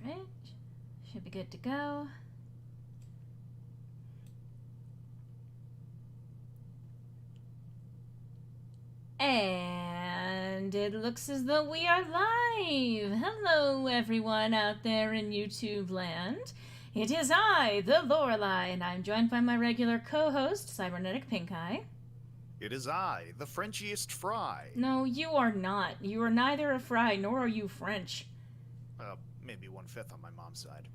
Alright. Should be good to go. And it looks as though we are live! Hello, everyone out there in YouTube land. It is I, the Lorelei, and I'm joined by my regular co-host, Cybernetic Pinkeye. It is I, the Frenchiest Fry. No, you are not. You are neither a Fry, nor are you French. Maybe 1/5 on my mom's side.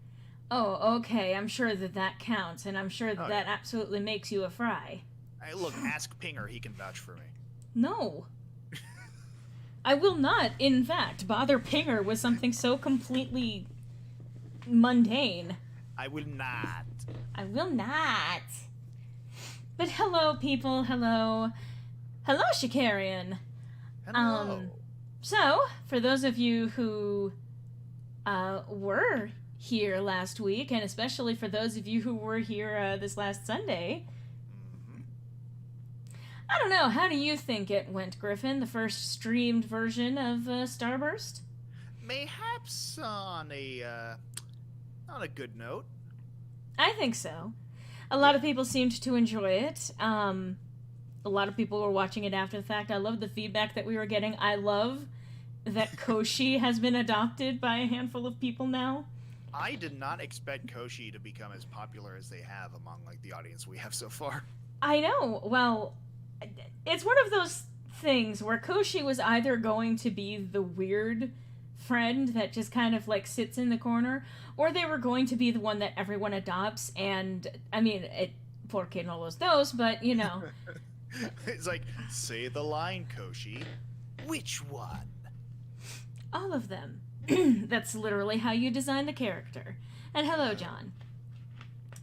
Oh, okay, I'm sure that counts, and I'm sure that yeah. absolutely makes you a Fry. Hey, look, ask Pinger, he can vouch for me. No. I will not, in fact, bother Pinger with something so completely mundane. I will not. I will not. But hello, people. Hello. Hello, Shikarian. Hello. So, for those of you who were here last week, and especially for those of you who were here this last Sunday, I don't know, how do you think it went, Griffin, the first streamed version of Starburst? Mayhaps on a good note. I think so. A lot of people seemed to enjoy it. A lot of people were watching it after the fact. I love the feedback that we were getting. I love that Koshi has been adopted by a handful of people now. I did not expect Koshi to become as popular as they have among the audience we have so far. I know. Well, it's one of those things where Koshi was either going to be the weird friend that just kind of sits in the corner, or they were going to be the one that everyone adopts. And I mean, porque no los dos, but you know. It's like, say the line, Koshi. Which one? All of them. That's literally how you design the character. And hello, John.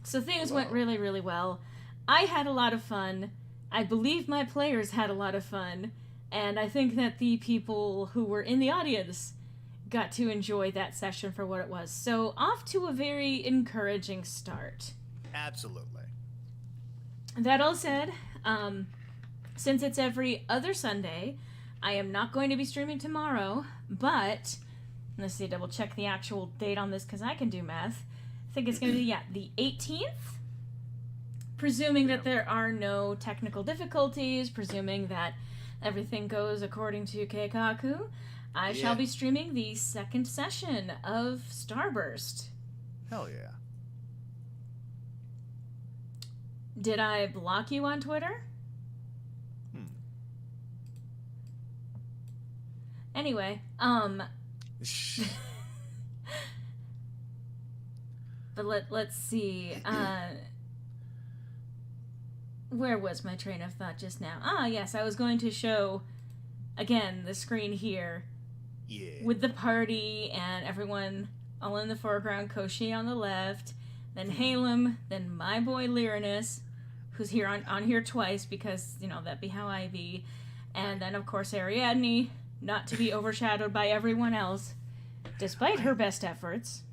So things went really, really well. I had a lot of fun. I believe my players had a lot of fun. And I think that the people who were in the audience got to enjoy that session for what it was. So off to a very encouraging start. Absolutely. That all said, since it's every other Sunday, I am not going to be streaming tomorrow, but let's see, double check the actual date on this because I can do math. I think it's going to be, the 18th. Presuming that there are no technical difficulties, presuming that everything goes according to Keikaku, I shall be streaming the second session of Starburst. Hell yeah. Did I block you on Twitter? Anyway, but let's see, where was my train of thought just now? Ah, yes, I was going to show, again, the screen here. Yeah. With the party and everyone all in the foreground, Koshi on the left, then Halem, then my boy Lyrinus, who's here on here twice because, that'd be how I be, and then, of course, Ariadne, not to be overshadowed by everyone else, despite her best efforts.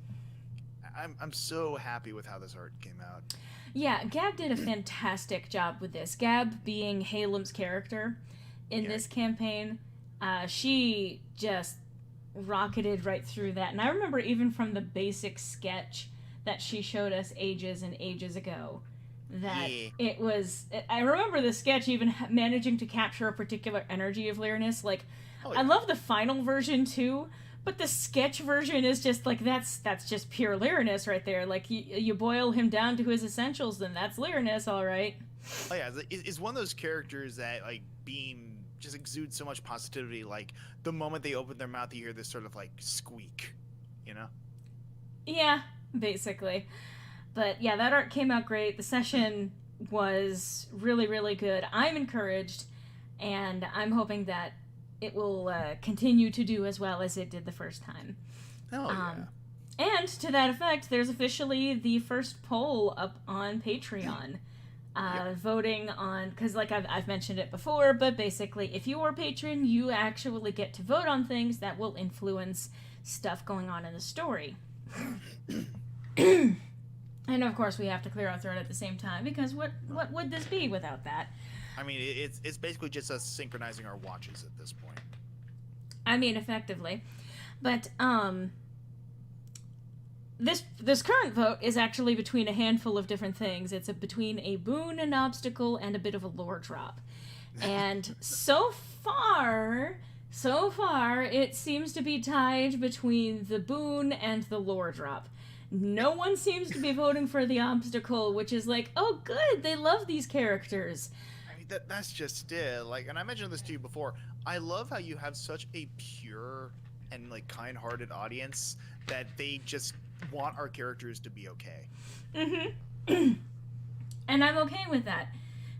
I'm so happy with how this art came out. Yeah, Gab did a fantastic job with this. Gab being Halem's character in this campaign, she just rocketed right through that. And I remember even from the basic sketch that she showed us ages and ages ago, that it was... I remember the sketch even managing to capture a particular energy of Lyrinus. I love the final version too, but the sketch version is just that's just pure Lyrinus right there. You boil him down to his essentials, then that's Lyrinus, all right. Oh yeah, it's one of those characters that Beam just exudes so much positivity. The moment they open their mouth, you hear this sort of squeak, Yeah, basically. But yeah, that art came out great. The session was really, really good. I'm encouraged, and I'm hoping that it will continue to do as well as it did the first time. Oh, yeah. And to that effect, there's officially the first poll up on Patreon. Voting on, because I've mentioned it before, but basically if you are a patron, you actually get to vote on things that will influence stuff going on in the story. And of course we have to clear our throat at the same time, because what would this be without that? I mean, it's basically just us synchronizing our watches at this point. I mean, effectively. But this current vote is actually between a handful of different things. It's between a boon, an obstacle, and a bit of a lore drop. And so far, it seems to be tied between the boon and the lore drop. No one seems to be voting for the obstacle, which is like, oh, good, they love these characters. I mean, that's just it. Like, and I mentioned this to you before. I love how you have such a pure and like kind-hearted audience that they just want our characters to be okay. Mm-hmm. And I'm okay with that.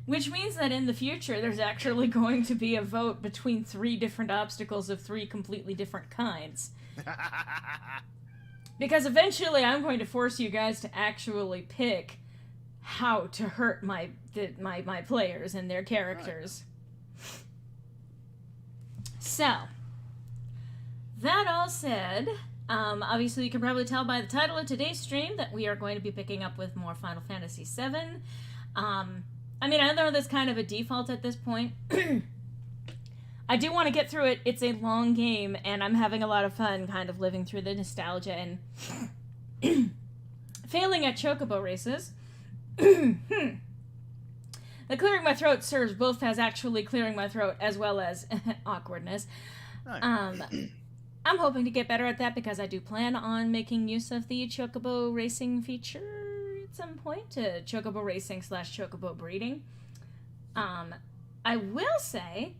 Which means that in the future, there's actually going to be a vote between 3 different obstacles of 3 completely different kinds. Because eventually I'm going to force you guys to actually pick how to hurt my players and their characters. Right. So, that all said, obviously you can probably tell by the title of today's stream that we are going to be picking up with more Final Fantasy VII. I mean, I know that's kind of a default at this point. I do want to get through it. It's a long game, and I'm having a lot of fun kind of living through the nostalgia and failing at chocobo races. The clearing my throat serves both as actually clearing my throat as well as awkwardness. Right. I'm hoping to get better at that because I do plan on making use of the chocobo racing feature at some point, to chocobo racing / chocobo breeding. I will say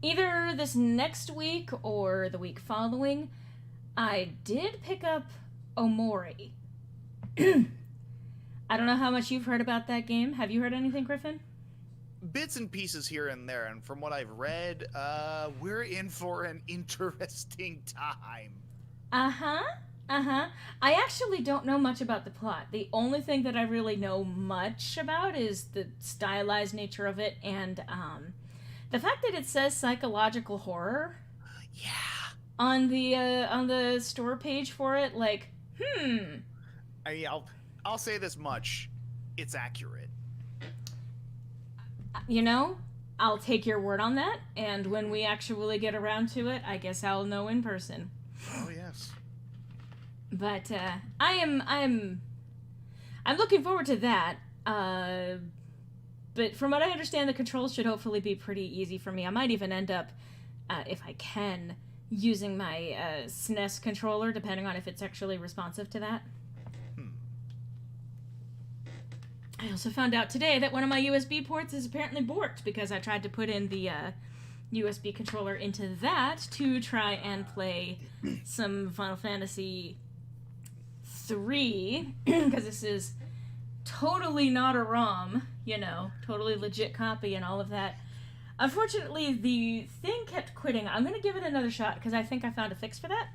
either this next week or the week following, I did pick up Omori. I don't know how much you've heard about that game. Have you heard anything, Griffin? Bits and pieces here and there, and from what I've read, we're in for an interesting time. I actually don't know much about the plot. The only thing that I really know much about is the stylized nature of it, and the fact that it says psychological horror. Yeah. On the store page for it, like, I mean, I'll say this much: it's accurate. You know, I'll take your word on that, and when we actually get around to it, I guess I'll know in person. Oh yes. But I'm looking forward to that. But from what I understand, the controls should hopefully be pretty easy for me. I might even end up, if I can, using my SNES controller, depending on if it's actually responsive to that. I also found out today that one of my USB ports is apparently borked because I tried to put in the USB controller into that to try and play some Final Fantasy 3, because this is totally not a ROM, you know, totally legit copy and all of that. Unfortunately, the thing kept quitting. I'm going to give it another shot because I think I found a fix for that.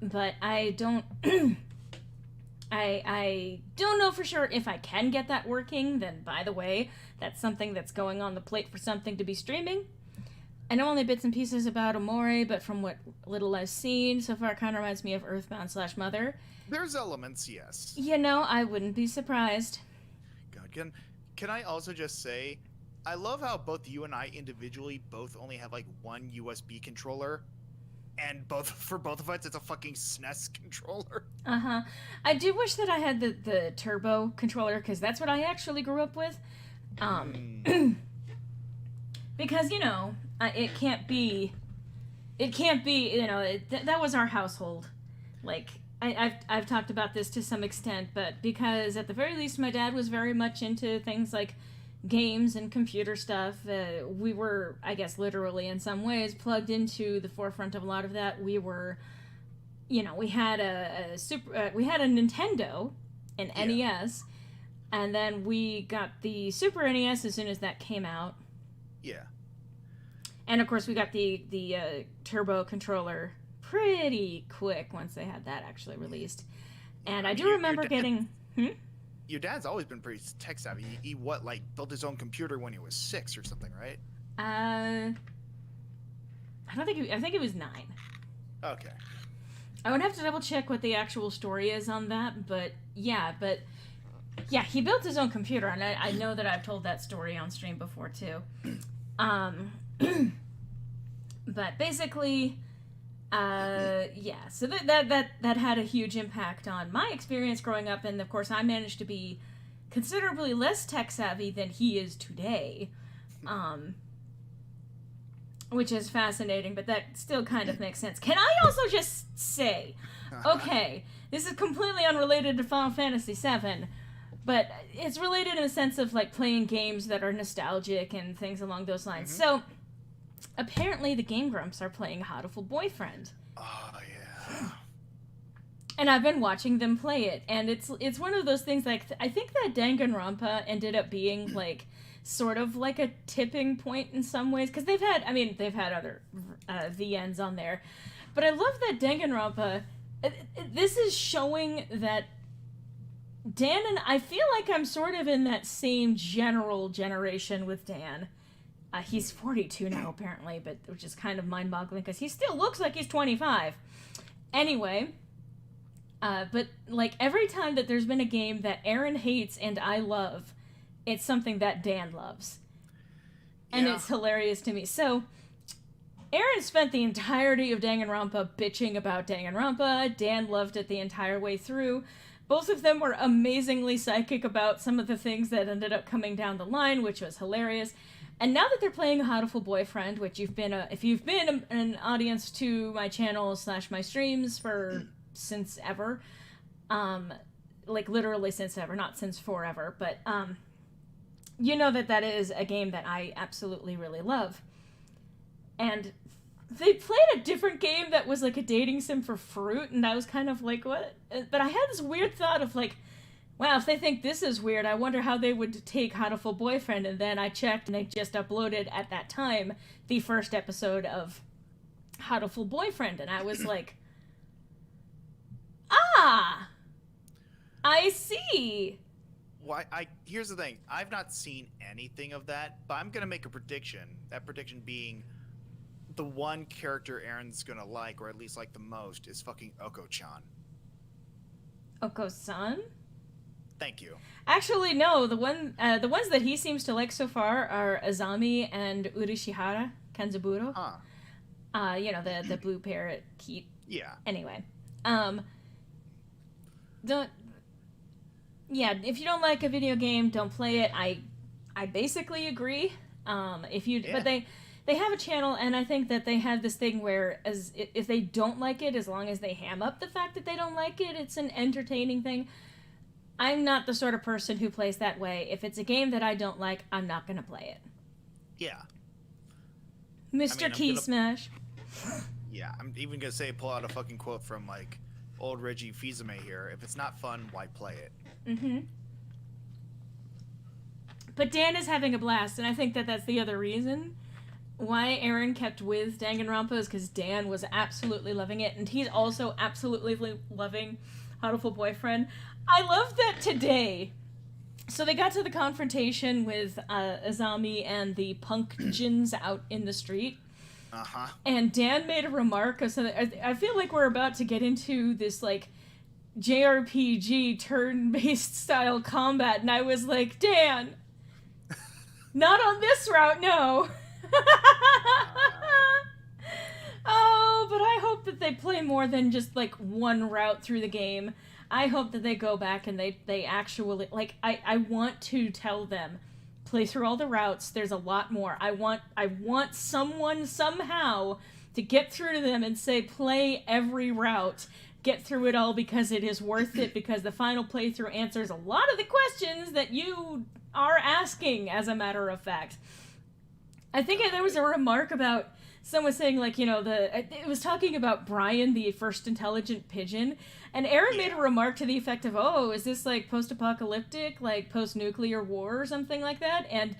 But I don't... I don't know for sure if I can get that working. Then, by the way, that's something that's going on the plate for something to be streaming. I know only bits and pieces about Omori, but from what little I've seen so far, it kind of reminds me of Earthbound / Mother. There's elements, yes. You know, I wouldn't be surprised. God, can I also just say, I love how both you and I individually both only have like one USB controller. And for both of us, it's a fucking SNES controller. I do wish that I had the turbo controller, because that's what I actually grew up with. Because, you know, it can't be, you know, that was our household. Like, I've talked about this to some extent, but because at the very least my dad was very much into things like games and computer stuff, we were, I guess literally in some ways, plugged into the forefront of a lot of that. We were, you know, we had we had a Nintendo, an NES, and then we got the Super NES as soon as that came out. Yeah. And of course we got the turbo controller pretty quick once they had that actually released. And I do remember getting... Your dad's always been pretty tech savvy. He built his own computer when he was 6 or something, right? I think it was 9. Okay. I would have to double check what the actual story is on that, but yeah, he built his own computer, and I know that I've told that story on stream before too. But basically, Yeah, so that had a huge impact on my experience growing up, and of course I managed to be considerably less tech savvy than he is today, um, which is fascinating, but that still kind of makes sense. Can I also just say, okay, this is completely unrelated to Final Fantasy VII, but it's related in the sense of like playing games that are nostalgic and things along those lines. So apparently the Game Grumps are playing Hatoful Boyfriend. Oh yeah. And I've been watching them play it, and it's one of those things like I think that Danganronpa ended up being like sort of like a tipping point in some ways, because they've had other VNs on there, but I love that Danganronpa. This is showing that Dan and I feel like I'm sort of in that same general generation with Dan. He's 42 now apparently, but which is kind of mind-boggling because he still looks like he's 25. Anyway. But like every time that there's been a game that Aaron hates and I love, it's something that Dan loves. And it's hilarious to me. So, Aaron spent the entirety of Danganronpa bitching about Danganronpa. Dan loved it the entire way through. Both of them were amazingly psychic about some of the things that ended up coming down the line, which was hilarious. And now that they're playing Hatoful Boyfriend, which if you've been an audience to my channel / my streams for since ever, like literally since ever, not since forever, but you know that is a game that I absolutely really love. And they played a different game that was like a dating sim for fruit, and I was kind of like, what? But I had this weird thought of like, wow, if they think this is weird, I wonder how they would take Hatoful Boyfriend. And then I checked, and they just uploaded at that time the first episode of Hatoful Boyfriend, and I was like, ah, I see. Well, here's the thing. I've not seen anything of that, but I'm gonna make a prediction. That prediction being the one character Aaron's gonna like, or at least like the most, is fucking Oko-chan. Oko-san? Thank you. Actually, no. The ones that he seems to like so far are Azami and Urishihara Kanzaburo. Huh. You know, the blue parrot Keat. Yeah. Anyway, if you don't like a video game, don't play it. I basically agree. But they have a channel, and I think that they have this thing where if they don't like it, as long as they ham up the fact that they don't like it, it's an entertaining thing. I'm not the sort of person who plays that way. If it's a game that I don't like, I'm not gonna play it. Yeah. Mr. Key Smash. Yeah, I'm even gonna pull out a fucking quote from like old Reggie Fils-Aimé here. If it's not fun, why play it? Mm-hmm. But Dan is having a blast, and I think that that's the other reason why Aaron kept with Danganronpa, is because Dan was absolutely loving it, and he's also absolutely loving Hatoful Boyfriend. I love that today. So they got to the confrontation with Azami and the pumpkins out in the street. Uh-huh. And Dan made a remark of something. I feel like we're about to get into this, like, JRPG turn-based style combat, and I was like, Dan, not on this route, no. Oh, but I hope that they play more than just, like, one route through the game. I hope that they go back and they actually, like, I want to tell them, play through all the routes, there's a lot more. I want someone somehow to get through to them and say, play every route, get through it all, because it is worth it, because the final playthrough answers a lot of the questions that you are asking, as a matter of fact. I think there was a remark about someone saying, like, you know, it was talking about Brian, the first intelligent pigeon, and Aaron made a remark to the effect of, oh, is this, like, post-apocalyptic, like, post-nuclear war or something like that? And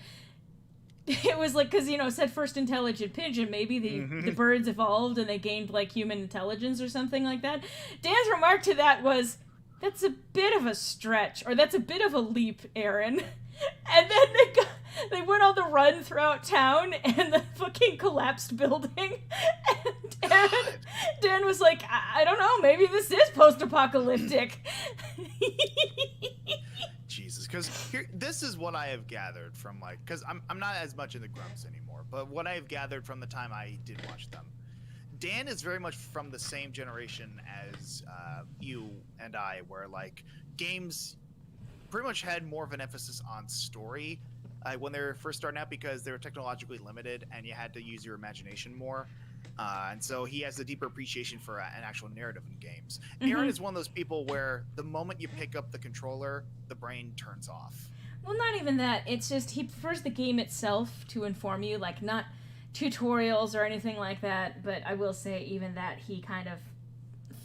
it was, like, because, you know, it said first intelligent pigeon, maybe the birds evolved and they gained, like, human intelligence or something like that. Dan's remark to that was, that's a bit of a stretch, or that's a bit of a leap, Aaron. And then they went on the run throughout town, and the fucking collapsed building. And Dan was like, I don't know, maybe this is post-apocalyptic. Jesus, because this is what I have gathered from, like, because I'm not as much in the Grumps anymore, but what I have gathered from the time I did watch them. Dan is very much from the same generation as you and I, where like games pretty much had more of an emphasis on story when they were first starting out because they were technologically limited and you had to use your imagination more. And so he has a deeper appreciation for an actual narrative in games. Aaron is one of those people where the moment you pick up the controller, the brain turns off. Well, not even that. It's just he prefers the game itself to inform you, like not tutorials or anything like that. But I will say even that he kind of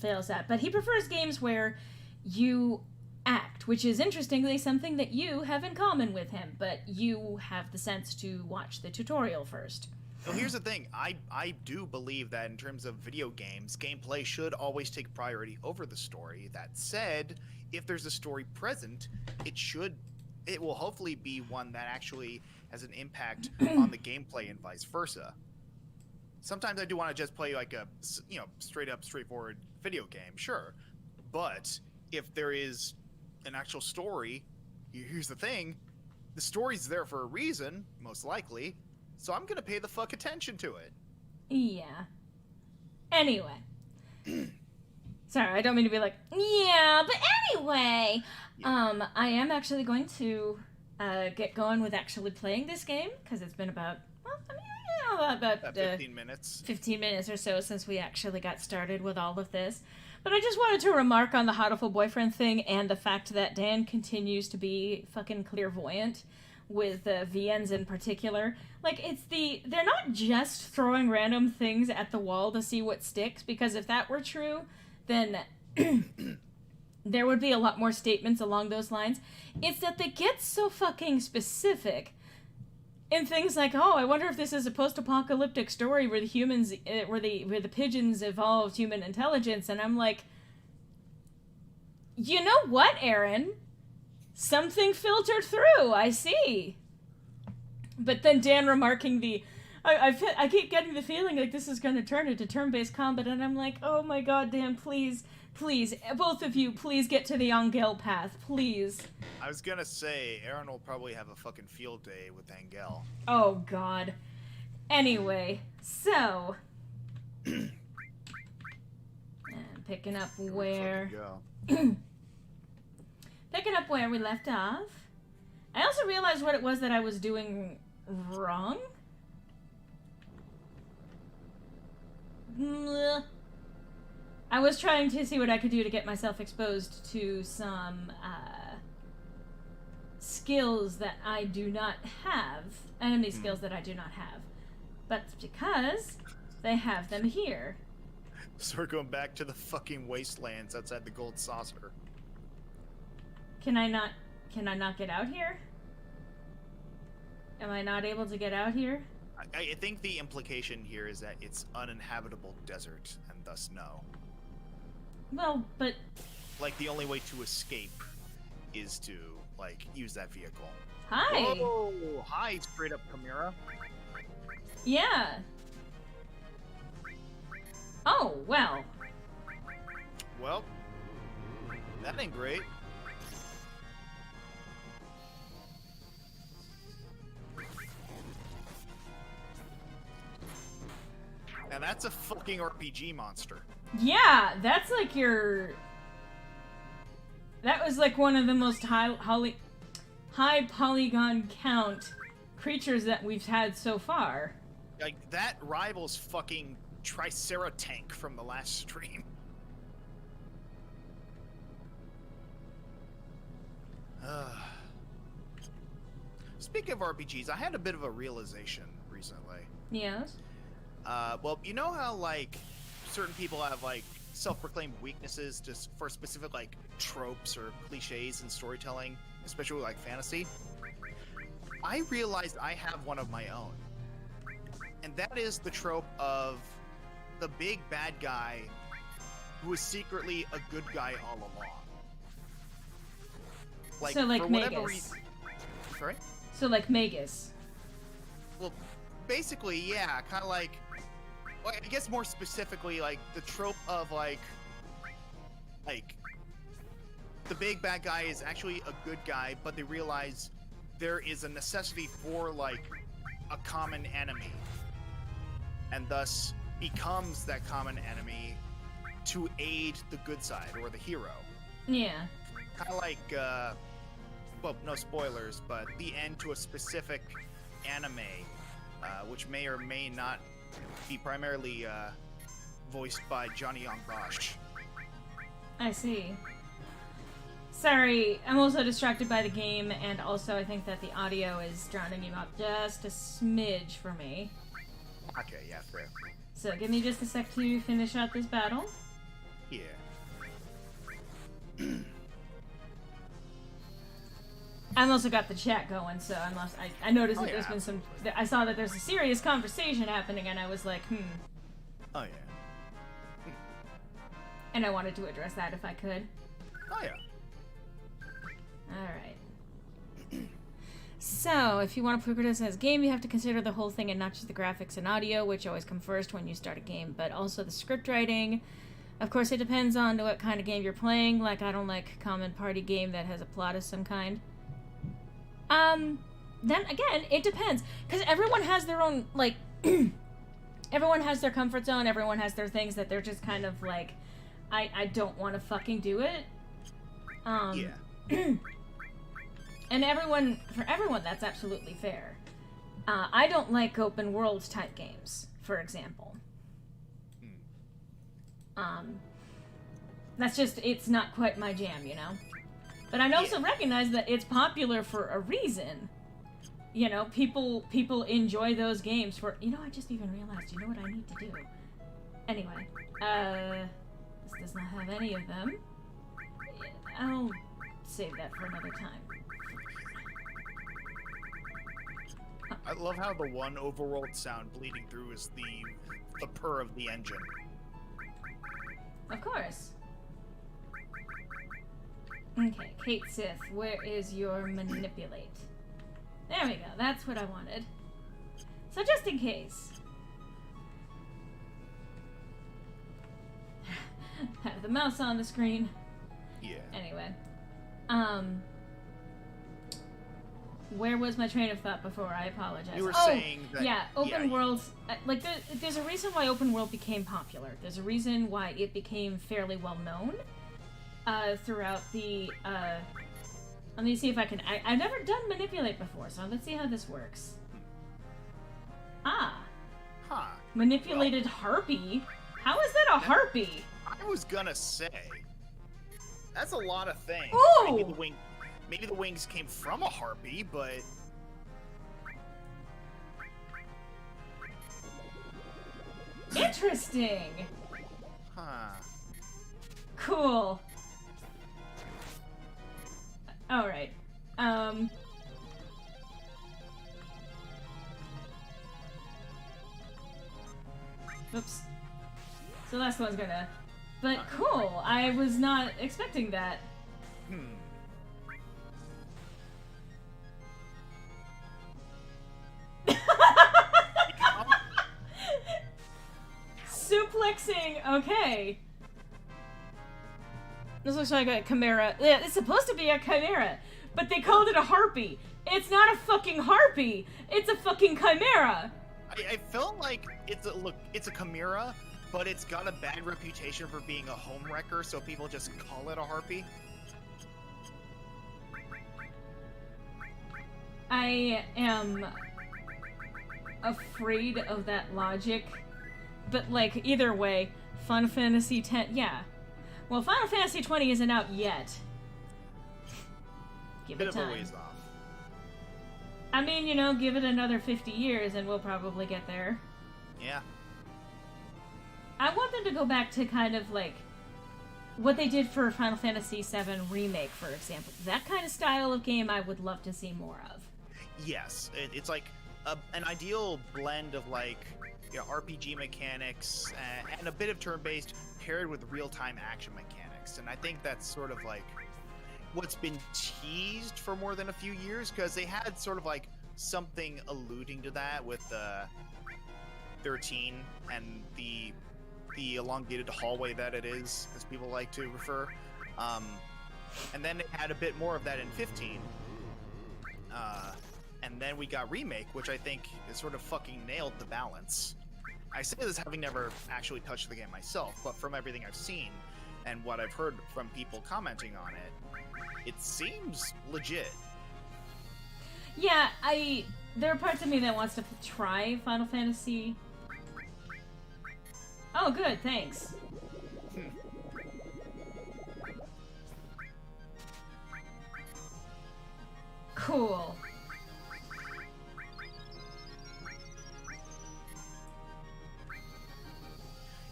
fails at. But he prefers games where you act, which is interestingly something that you have in common with him, but you have the sense to watch the tutorial first. So here's the thing, I do believe that in terms of video games, gameplay should always take priority over the story. That said, if there's a story present, it will hopefully be one that actually has an impact on the gameplay and vice versa. Sometimes I do want to just play like a, straight up, straightforward video game, sure. But if there is an actual story, here's the thing, the story's there for a reason, most likely, so I'm gonna pay the fuck attention to it. Yeah. Anyway. Sorry, I don't mean to be like, yeah, but anyway. Yeah. I am actually going to get going with actually playing this game, because it's been about 15 minutes. 15 minutes or so since we actually got started with all of this. But I just wanted to remark on the Hatoful boyfriend thing and the fact that Dan continues to be fucking clairvoyant with VIIs in particular. Like, they're not just throwing random things at the wall to see what sticks, because if that were true, then there would be a lot more statements along those lines. It's that they get so fucking specific in things like, oh, I wonder if this is a post-apocalyptic story where the pigeons evolved human intelligence, and I'm like, you know what, Aaron? Something filtered through, I see. But then Dan remarking I keep getting the feeling like this is going to turn into turn-based combat, and I'm like, oh my god, Dan, please, both of you, please get to the Angel path, please. I was gonna say, Aaron will probably have a fucking field day with Angel. Oh god. Anyway, so... picking up where... Picking up where we left off. I also realized what it was that I was doing wrong. I was trying to see what I could do to get myself exposed to some skills that I do not have. Enemy skills that I do not have. But because they have them here. So we're going back to the fucking wastelands outside the Gold Saucer. Can I not get out here? Am I not able to get out here? I think the implication here is that it's uninhabitable desert, and thus no. Well, but... Like, the only way to escape is to, like, use that vehicle. Hi! Oh, hi, straight up Chimera. Yeah. Oh, well. Well, that ain't great. Now that's a fucking RPG monster. Yeah, that's like your... That was like one of the most high polygon count creatures that we've had so far. Like, that rivals fucking Triceratank from the last stream. Speaking of RPGs, I had a bit of a realization recently. Yes? Well, you know how, like, certain people have, like, self-proclaimed weaknesses just for specific, like, tropes or cliches in storytelling, especially with, like, fantasy? I realized I have one of my own. And that is the trope of the big bad guy who is secretly a good guy all along. Like, so, like, for Magus. whatever reason... Sorry? So, like, Magus. Well, basically, yeah, kind of like... Well, I guess more specifically, like, the trope of, like, the big bad guy is actually a good guy, but they realize there is a necessity for, like, a common enemy. And thus, becomes that common enemy to aid the good side or the hero. Yeah. Kind of like, well, no spoilers, but the end to a specific anime, which may or may not be primarily voiced by Johnny Young Bosch. I see. Sorry, I'm also distracted by the game, and also I think that the audio is drowning you out just a smidge for me. Okay, yeah, fair. So give me just a sec to finish out this battle. Yeah. I've also got the chat going, so I noticed that Oh, there's yeah. been some... I saw that there's a serious conversation happening, and I was like, Oh, yeah. And I wanted to address that if I could. Oh, yeah. Alright. So, if you want to progress as a game, you have to consider the whole thing and not just the graphics and audio, which always come first when you start a game, but also the script writing. Of course, it depends on what kind of game you're playing. Like, I don't like a common party game that has a plot of some kind. Then again, it depends. Because everyone has their own, like... everyone has their comfort zone, everyone has their things that they're just kind of like, I don't want to fucking do it. Yeah. And for everyone, that's absolutely fair. I don't like open world type games, for example. That's just, it's not quite my jam, you know? But I also recognize that it's popular for a reason. You know, people enjoy those games for, you know, I just even realized, you know what I need to do? Anyway, this does not have any of them. I'll save that for another time. I love how the one overworld sound bleeding through is the purr of the engine. Of course. Okay, Kate Sith, where is your manipulate? There we go, that's what I wanted. So just in case. Have the mouse on the screen. Yeah. Anyway. Where was my train of thought before? I apologize. You were saying that... Yeah, open worlds... like, there's a reason why open world became popular. There's a reason why it became fairly well known throughout the... let me see if I can... I've never done manipulate before, so let's see how this works. Ah. Huh. Manipulated harpy? How is that a harpy? I was gonna say... That's a lot of things. Ooh! Maybe the wings came from a harpy, but... Interesting! Huh. Cool. Alright. Oops. So last one's gonna... But cool, I was not expecting that. Suplexing, okay. This looks like a chimera. Yeah, it's supposed to be a chimera, but they called it a harpy. It's not a fucking harpy. It's a fucking chimera. I felt like it's a chimera, but it's got a bad reputation for being a home wrecker, so people just call it a harpy. I am afraid of that logic, but like either way, Final Fantasy X, yeah. Well, Final Fantasy 20 isn't out yet. Give it Bit of time. a ways off. I mean, you know, give it another 50 years and we'll probably get there. Yeah. I want them to go back to kind of like what they did for Final Fantasy VII Remake, for example. That kind of style of game I would love to see more of. Yes, it's like an ideal blend of like, you know, RPG mechanics and a bit of turn-based paired with real-time action mechanics. And I think that's sort of like what's been teased for more than a few years, because they had sort of like something alluding to that with 13 and the elongated hallway that it is, as people like to refer. And then it had a bit more of that in 15. And then we got Remake, which I think is sort of fucking nailed the balance. I say this having never actually touched the game myself, but from everything I've seen and what I've heard from people commenting on it seems legit. Yeah, there are parts of me that wants to try Final Fantasy. Oh, good, thanks. Cool.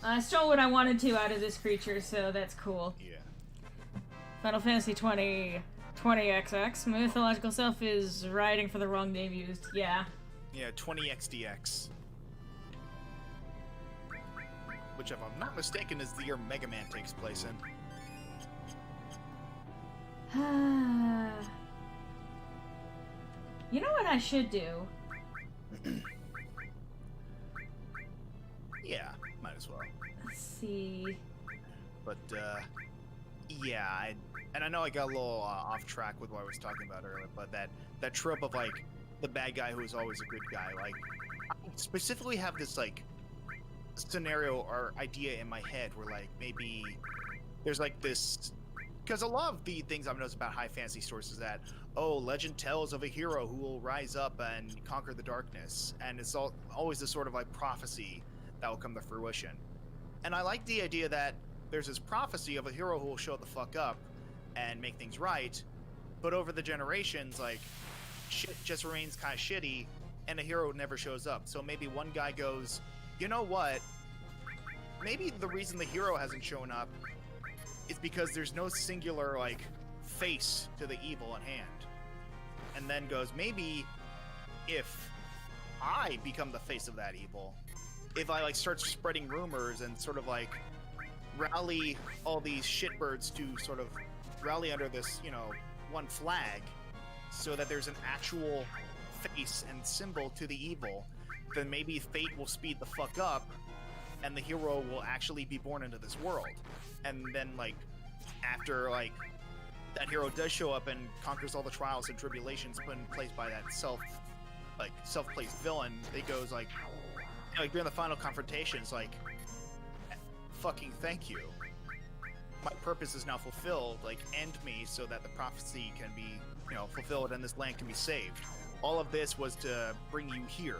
I stole what I wanted to out of this creature, so that's cool. Yeah. Final Fantasy 20XX. Mythological self is riding for the wrong name used. Yeah. Yeah, 20XDX. Which, if I'm not mistaken, is the year Mega Man takes place in. You know what I should do? Yeah, might as well. Let's see. But, yeah, and I know I got a little off track with what I was talking about earlier, but that trope of, like, the bad guy who is always a good guy, like, I specifically have this, like, scenario or idea in my head where, like, maybe there's, like, this... Because a lot of the things I've noticed about high fantasy stories is that, oh, legend tells of a hero who will rise up and conquer the darkness, and it's always this sort of, like, prophecy that will come to fruition. And I like the idea that there's this prophecy of a hero who will show the fuck up and make things right, but over the generations, like, shit just remains kind of shitty, and a hero never shows up. So maybe one guy goes, you know what? Maybe the reason the hero hasn't shown up is because there's no singular, like, face to the evil at hand. And then goes, maybe if I become the face of that evil, if I, like, start spreading rumors and sort of, like, rally all these shitbirds to sort of rally under this, you know, one flag, so that there's an actual face and symbol to the evil, then maybe fate will speed the fuck up, and the hero will actually be born into this world. And then, like, after, like, that hero does show up and conquers all the trials and tribulations put in place by that self-placed villain, it goes, like during the final confrontation, it's like, fucking thank you. My purpose is now fulfilled, like, end me so that the prophecy can be, you know, fulfilled and this land can be saved. All of this was to bring you here.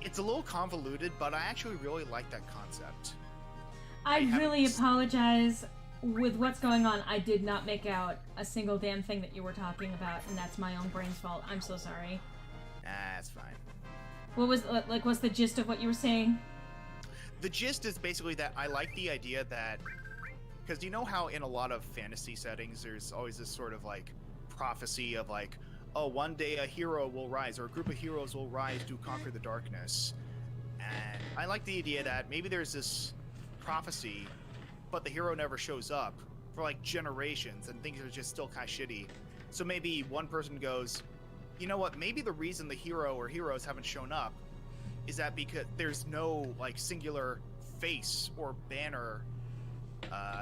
It's a little convoluted, but I actually really like that concept. I really apologize. With what's going on, I did not make out a single damn thing that you were talking about, and that's my own brain's fault. I'm so sorry. That's fine. What was, like, what's the gist of what you were saying? The gist is basically that I like the idea that, because you know how in a lot of fantasy settings, there's always this sort of, like, prophecy of, like, oh, one day a hero will rise, or a group of heroes will rise to conquer the darkness. And I like the idea that maybe there's this prophecy, but the hero never shows up for, like, generations, and things are just still kind of shitty. So maybe one person goes, you know what, maybe the reason the hero or heroes haven't shown up is that because there's no, like, singular face or banner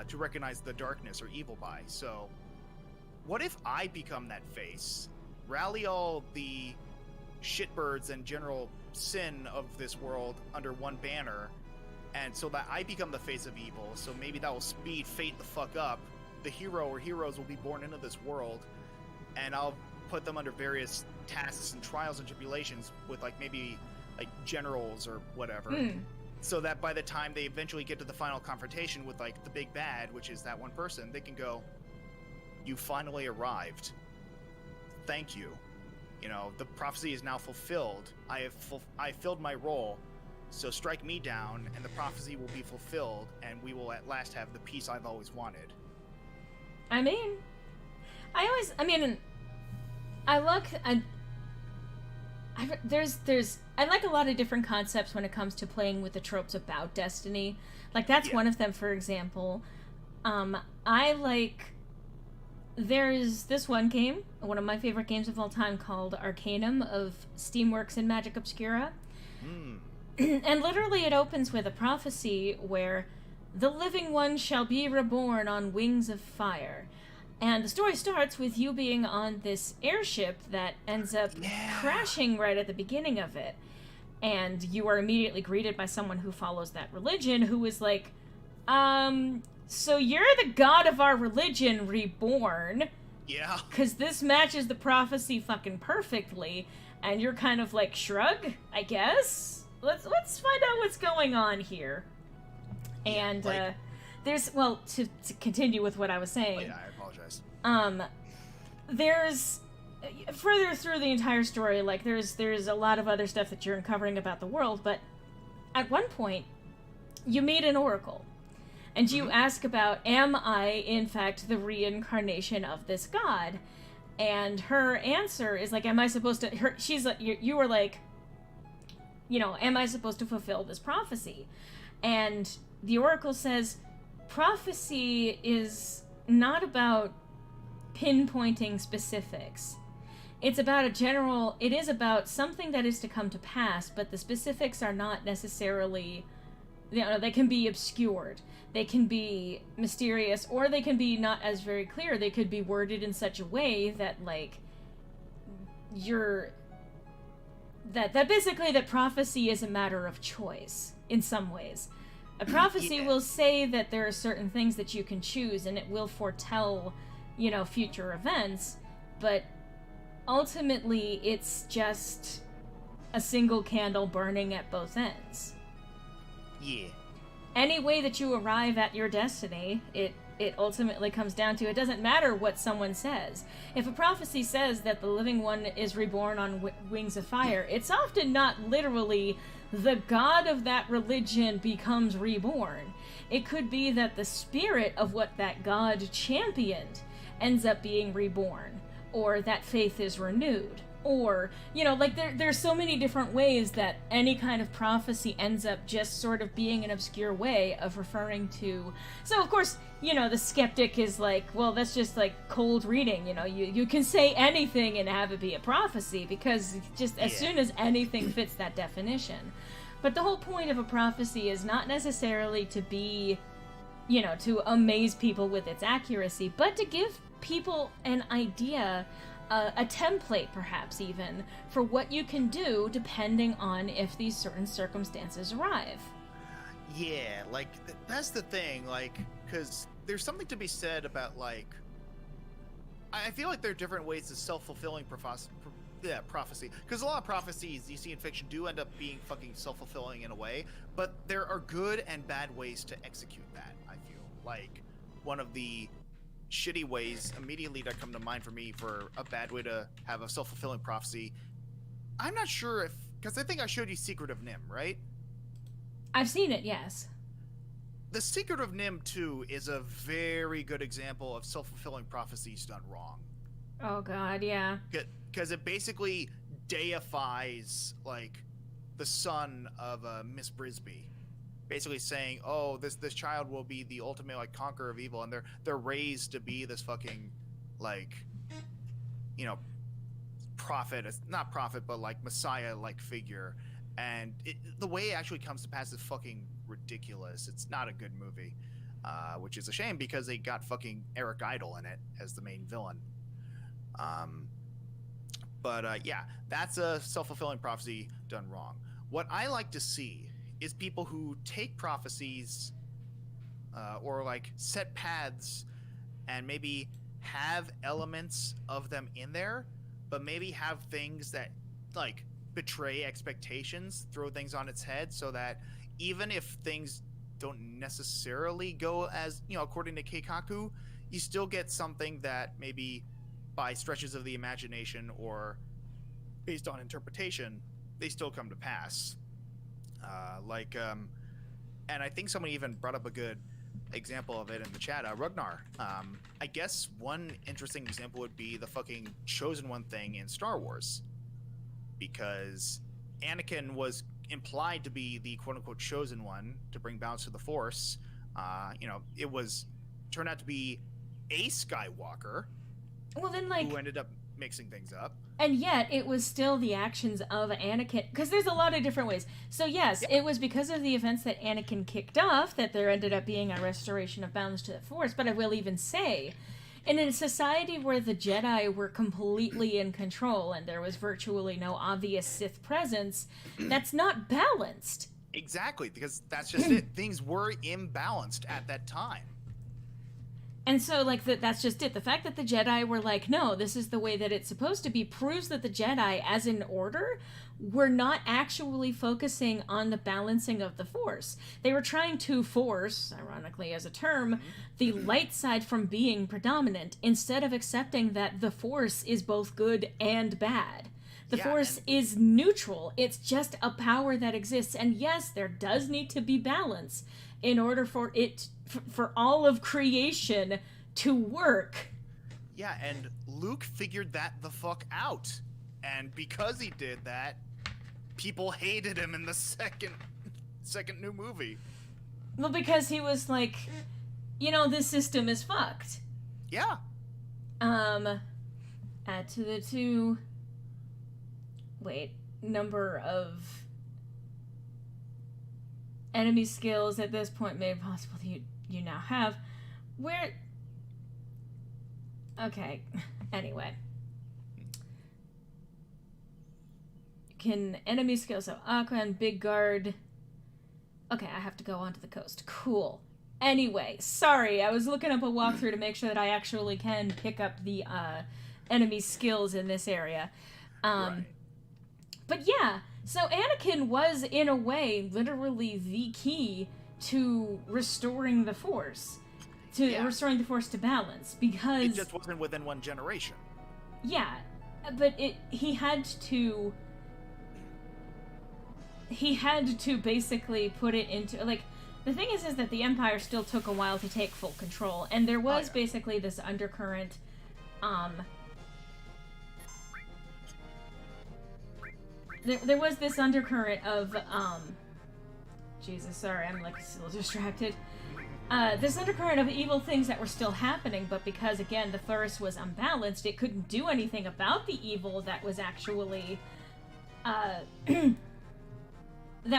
to recognize the darkness or evil by. So what if I become that face, rally all the shitbirds and general sin of this world under one banner, and so that I become the face of evil, so maybe that will speed fate the fuck up. The hero or heroes will be born into this world, and I'll put them under various tasks and trials and tribulations with, like, maybe, like, generals or whatever. So that by the time they eventually get to the final confrontation with, like, the big bad, which is that one person, they can go, you finally arrived. Thank you. You know, the prophecy is now fulfilled. I filled my role. So strike me down, and the prophecy will be fulfilled, and we will at last have the peace I've always wanted. I mean, I like a lot of different concepts when it comes to playing with the tropes about Destiny. Like, that's one of them, for example. There's this one game, one of my favorite games of all time, called Arcanum of Steamworks and Magic Obscura. And literally it opens with a prophecy where the living one shall be reborn on wings of fire. And the story starts with you being on this airship that ends up crashing right at the beginning of it. and you are immediately greeted by someone who follows that religion, who is like, so you're the god of our religion reborn. Yeah. Because this matches the prophecy fucking perfectly, and you're kind of like, shrug, I guess? Let's find out what's going on here. And, there's, well, to continue with what I was saying. Oh, yeah, I apologize. There's, further through the entire story, like, there's a lot of other stuff that you're uncovering about the world, but at one point, you meet an oracle. And you ask about, am I, in fact, the reincarnation of this god? And her answer is like, am I supposed to... she's like, you were like, you know, am I supposed to fulfill this prophecy? And the oracle says, prophecy is not about pinpointing specifics. It's about it is about something that is to come to pass, but the specifics are not necessarily... You know, they can be obscured. They can be mysterious, or they can be not as very clear. They could be worded in such a way that, like, that basically that prophecy is a matter of choice, in some ways. A prophecy will say that there are certain things that you can choose, and it will foretell, you know, future events, but ultimately it's just a single candle burning at both ends. Yeah. Any way that you arrive at your destiny, it ultimately comes down to, it doesn't matter what someone says. If a prophecy says that the living one is reborn on wings of fire, it's often not literally the god of that religion becomes reborn. It could be that the spirit of what that god championed ends up being reborn, or that faith is renewed. Or, you know, like, there's so many different ways that any kind of prophecy ends up just sort of being an obscure way of referring to... So, of course, you know, the skeptic is like, well, that's just, like, cold reading, you know? You can say anything and have it be a prophecy, because just as soon as anything fits that definition. But the whole point of a prophecy is not necessarily to be, you know, to amaze people with its accuracy, but to give people an idea... a template, perhaps, even, for what you can do depending on if these certain circumstances arrive. Yeah, like, that's the thing, like, because there's something to be said about, like, I feel like there are different ways to self-fulfilling prophecy, because a lot of prophecies you see in fiction do end up being fucking self-fulfilling in a way, but there are good and bad ways to execute that, I feel. Like, one of the shitty ways immediately that come to mind for me for a bad way to have a self-fulfilling prophecy, I'm not sure if, because I think I showed you Secret of Nim, right? I've seen it, yes. The Secret of Nim 2 is a very good example of self-fulfilling prophecies done wrong. Oh god, yeah. Because it basically deifies, like, the son of Miss Brisby. Basically saying, oh, this child will be the ultimate, like, conqueror of evil, and they're raised to be this fucking, like, you know, not prophet, but, like, messiah-like figure. And the way it actually comes to pass is fucking ridiculous. It's not a good movie, which is a shame because they got fucking Eric Idle in it as the main villain. But yeah, that's a self-fulfilling prophecy done wrong. What I like to see is people who take prophecies or like set paths and maybe have elements of them in there, but maybe have things that like betray expectations, throw things on its head, so that even if things don't necessarily go as, you know, according to Keikaku, you still get something that maybe by stretches of the imagination or based on interpretation, they still come to pass. And I think somebody even brought up a good example of it in the chat, Ragnar. I guess one interesting example would be the fucking Chosen One thing in Star Wars. Because Anakin was implied to be the quote-unquote Chosen One to bring balance to the Force. You know, it turned out to be a Skywalker. Well, then, like, who ended up mixing things up. And yet, it was still the actions of Anakin, because there's a lot of different ways. So yes, it was because of the events that Anakin kicked off that there ended up being a restoration of balance to the Force, but I will even say, And in a society where the Jedi were completely in control and there was virtually no obvious Sith presence, that's not balanced. Exactly, because that's just it. Things were imbalanced at that time. And so, like, that's just it. The fact that the Jedi were like, no, this is the way that it's supposed to be, proves that the Jedi, as an order, were not actually focusing on the balancing of the Force. They were trying to force, ironically as a term, the light side from being predominant, instead of accepting that the Force is both good and bad. The Force is neutral. It's just a power that exists. And yes, there does need to be balance in order for it, for all of creation to work. Yeah, and Luke figured that the fuck out. And because he did that, people hated him in the second new movie. Well, because he was like, this system is fucked. Yeah. Add to the two... number of enemy skills at this point made possible you now have. Okay, anyway. Can enemy skills of Aqua and Big Guard... Okay, I have to go onto the coast. Cool. Anyway, sorry, I was looking up a walkthrough to make sure that I actually can pick up the enemy skills in this area. Right. But yeah, so Anakin was, in a way, literally the key to restoring the Force. Restoring the Force to balance, because... It just wasn't within one generation. Yeah, but he had to basically put it into... Like, the thing is that the Empire still took a while to take full control, and there was basically this undercurrent, There was this undercurrent of, Jesus, sorry, I'm, like, still distracted. This undercurrent of evil things that were still happening, but because, again, the Force was unbalanced, it couldn't do anything about the evil that was actually, that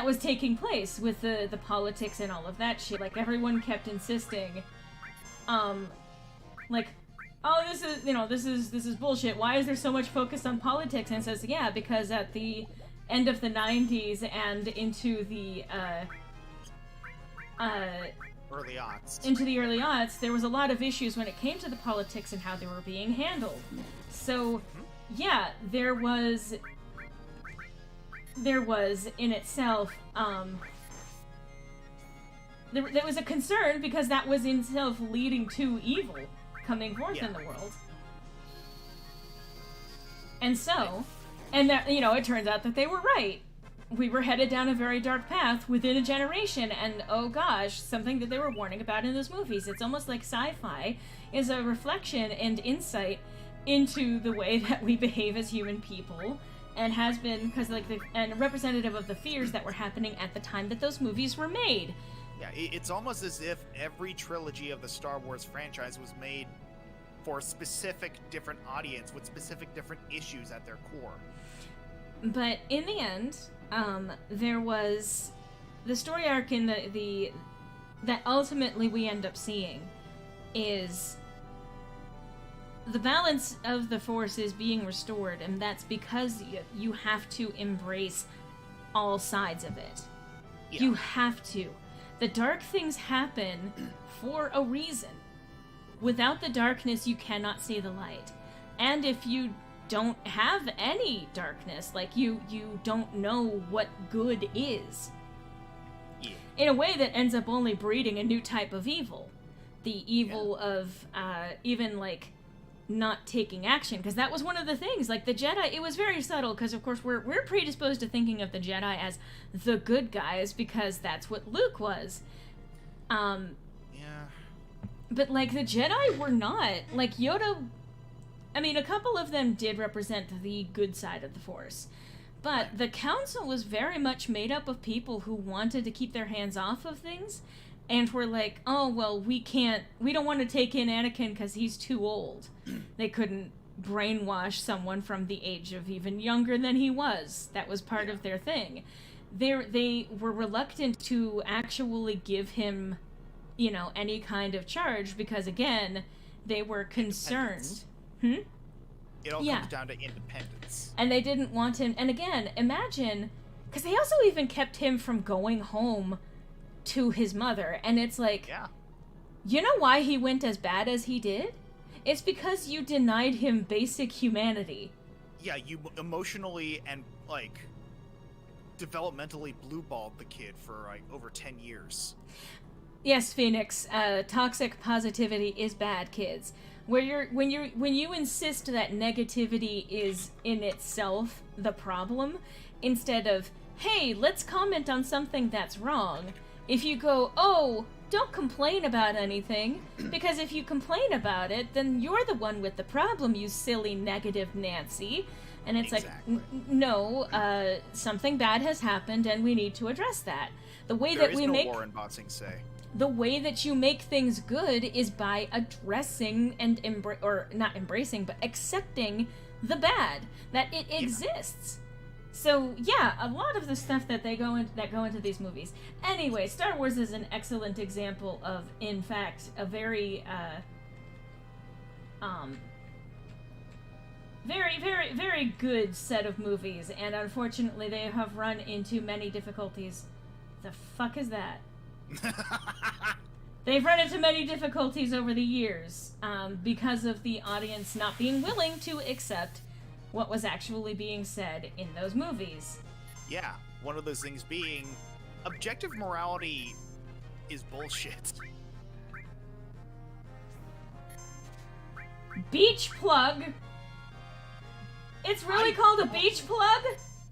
was taking place with the politics and all of that shit. Like, everyone kept insisting, like, oh, this is bullshit. Why is there so much focus on politics? And it says, yeah, because at the end of the 90s and into the, early aughts. Into the early aughts, there was a lot of issues when it came to the politics and how they were being handled. So, yeah, there was in itself, there was a concern because that was in itself leading to evil coming forth in the world. And so, and that, it turns out that they were right. We were headed down a very dark path within a generation, and oh gosh, something that they were warning about in those movies. It's almost like sci-fi is a reflection and insight into the way that we behave as human people, and has been, because and representative of the fears that were happening at the time that those movies were made. Yeah, it's almost as if every trilogy of the Star Wars franchise was made for a specific different audience with specific different issues at their core. But in the end, there was the story arc in that ultimately we end up seeing is the balance of the Force is being restored, and that's because you have to embrace all sides of it. Yeah. You have to. The dark things happen for a reason. Without the darkness, you cannot see the light. And if you don't have any darkness, like you don't know what good is. Yeah. In a way that ends up only breeding a new type of evil. The evil of even like not taking action, because that was one of the things. Like the Jedi, it was very subtle, because of course we're predisposed to thinking of the Jedi as the good guys because that's what Luke was. But like the Jedi were not. Like Yoda, I mean, a couple of them did represent the good side of the Force, but the Council was very much made up of people who wanted to keep their hands off of things, and were like, oh, well, we don't want to take in Anakin because he's too old. They couldn't brainwash someone from the age of even younger than he was. That was part of their thing. They were reluctant to actually give him, any kind of charge, because again, They were concerned. Independence. It all Yeah. comes down to independence. And they didn't want him. And again, imagine, because they also even kept him from going home to his mother. And it's like, Yeah. you know why he went as bad as he did? It's because you denied him basic humanity. Yeah, you emotionally and, like, developmentally blue-balled the kid for, like, over 10 years. Yes, Phoenix, toxic positivity is bad, kids. When you insist that negativity is in itself the problem, instead of, hey, let's comment on something that's wrong, if you go, oh, don't complain about anything, because if you complain about it, then you're the one with the problem, you silly negative Nancy. And it's Exactly. like, no, something bad has happened and we need to address that. The way There that is we no make war in Ba Sing Se. the way that you make things good is by addressing and not embracing, but accepting the bad, that it exists. So yeah, a lot of the stuff that go into these movies. Anyway, Star Wars is an excellent example of, in fact, a very very, very, very good set of movies, and unfortunately they have run into many difficulties. The fuck is that? They've run into many difficulties over the years because of the audience not being willing to accept what was actually being said in those movies. Yeah, one of those things being objective morality is bullshit. Beach plug? It's really called a beach plug?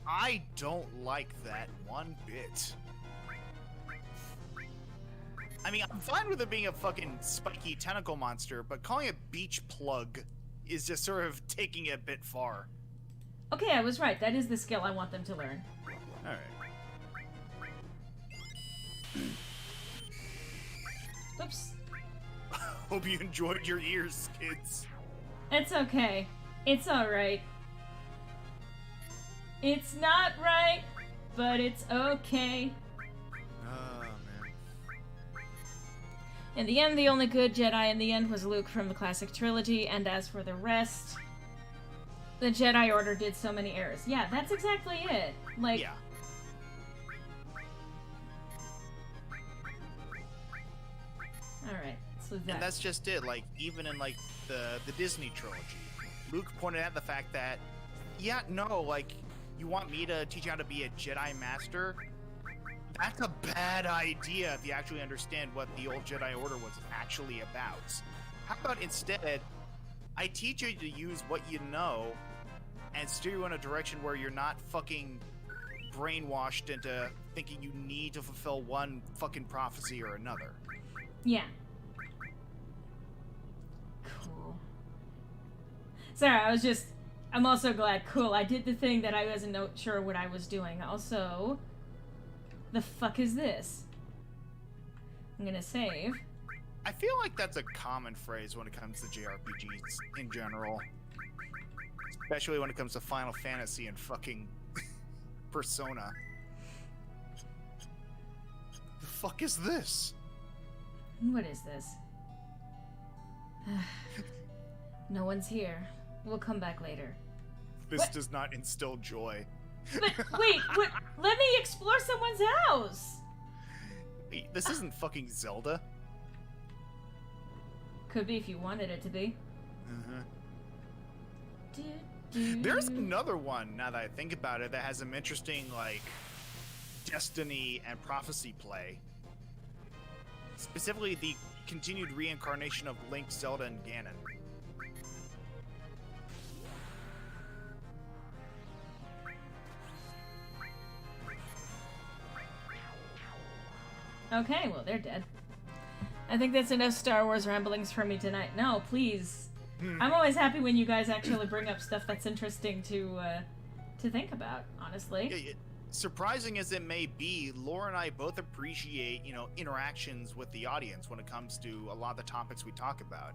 I don't like that one bit. I mean, I'm fine with it being a fucking spiky tentacle monster, but calling it beach plug is just sort of taking it a bit far. Okay, I was right. That is the skill I want them to learn. Alright. Oops. Hope you enjoyed your ears, kids. It's okay. It's alright. It's not right, but it's okay. Oh, man. In the end, the only good Jedi in the end was Luke from the classic trilogy, and as for the rest, the Jedi Order did so many errors. Yeah, that's exactly it. Like, Yeah. Alright, so that. And that's just it. Like, even in, like, the Disney trilogy, Luke pointed out the fact that, yeah, no, like, you want me to teach you how to be a Jedi Master? That's a bad idea if you actually understand what the old Jedi Order was actually about. How about instead, I teach you to use what you know and steer you in a direction where you're not fucking brainwashed into thinking you need to fulfill one fucking prophecy or another. Yeah. Cool. Sorry, I'm also glad. Cool, I did the thing that I wasn't sure what I was doing. Also, the fuck is this? I'm gonna save. I feel like that's a common phrase when it comes to JRPGs in general. Especially when it comes to Final Fantasy and fucking Persona. The fuck is this? What is this? No one's here. We'll come back later. This What? does not instill joy. But wait, what? Let me explore someone's house. Wait, this isn't fucking Zelda. Could be if you wanted it to be. There's another one, now that I think about it, that has some interesting, like, destiny and prophecy play. Specifically, the continued reincarnation of Link, Zelda, and Ganon. Okay, well, they're dead. I think that's enough Star Wars ramblings for me tonight. No, please. I'm always happy when you guys actually bring up stuff that's interesting to think about, honestly. Surprising as it may be, Laura and I both appreciate, interactions with the audience when it comes to a lot of the topics we talk about.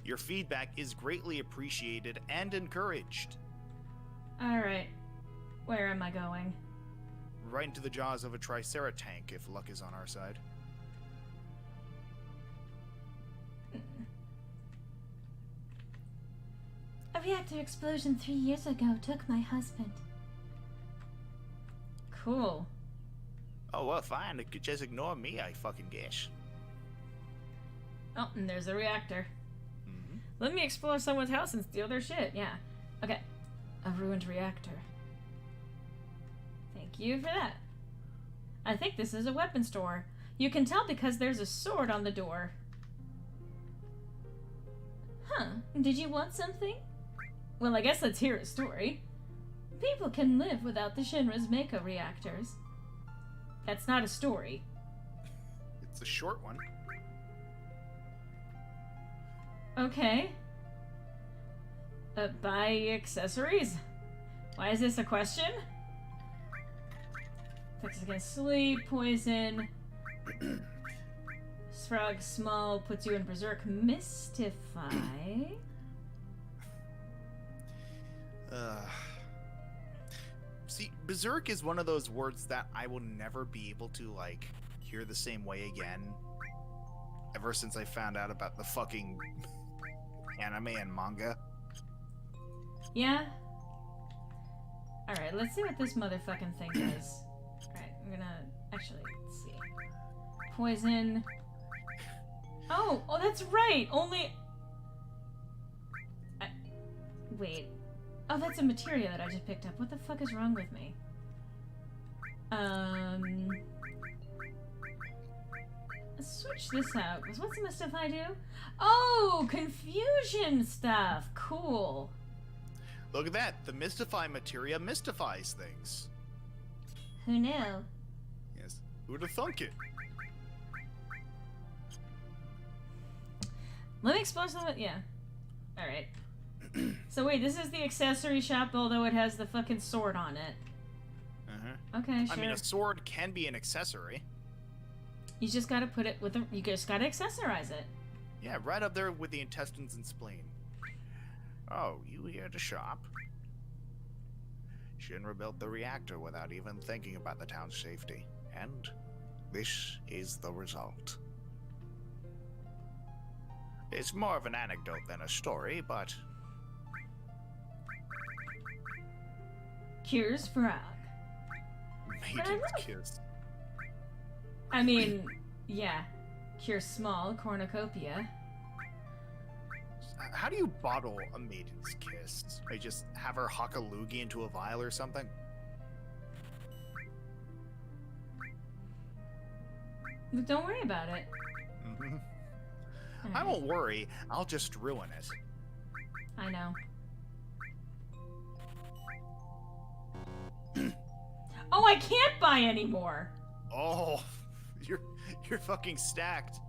Your feedback is greatly appreciated and encouraged. Alright. Where am I going? Right into the jaws of a Tricera tank, if luck is on our side. A reactor explosion 3 years ago took my husband. Cool. Oh, well, fine. You could just ignore me, I fucking guess. Oh, and there's a reactor. Let me explore someone's house and steal their shit. Yeah. Okay. A ruined reactor. Thank you for that. I think this is a weapon store. You can tell because there's a sword on the door. Huh. Did you want something? Well, I guess let's hear a story. People can live without the Shinra's Mako reactors. That's not a story. It's a short one. Okay. Buy accessories? Why is this a question? Affects against sleep, poison. Frog small puts you in berserk. Mystify. See, berserk is one of those words that I will never be able to, like, hear the same way again. Ever since I found out about the fucking anime and manga. Yeah? Alright, let's see what this motherfucking thing does. Alright, I'm gonna... Actually, let's see. Poison. Oh, that's right! Only... Wait. Oh, that's a materia that I just picked up. What the fuck is wrong with me? Let's switch this out. What's Mystify do? Oh, confusion stuff. Cool. Look at that. The Mystify materia mystifies things. Who knew? Yes. Who'd have thunk it? Let me explore some of it. Yeah. Alright. So wait, this is the accessory shop, although it has the fucking sword on it. Uh-huh. Okay, sure. I mean, a sword can be an accessory. You just gotta put it with a... You just gotta accessorize it. Yeah, right up there with the intestines and spleen. Oh, you here to shop? Shinra built the reactor without even thinking about the town's safety. And this is the result. It's more of an anecdote than a story, but... Cures frog. Maiden's kiss. I mean, yeah. Cure small cornucopia. How do you bottle a maiden's kiss? I just have her huck a loogie into a vial or something? But don't worry about it. Mm-hmm. Right. I won't worry. I'll just ruin it. I know. Oh, I can't buy anymore. Oh, you're fucking stacked.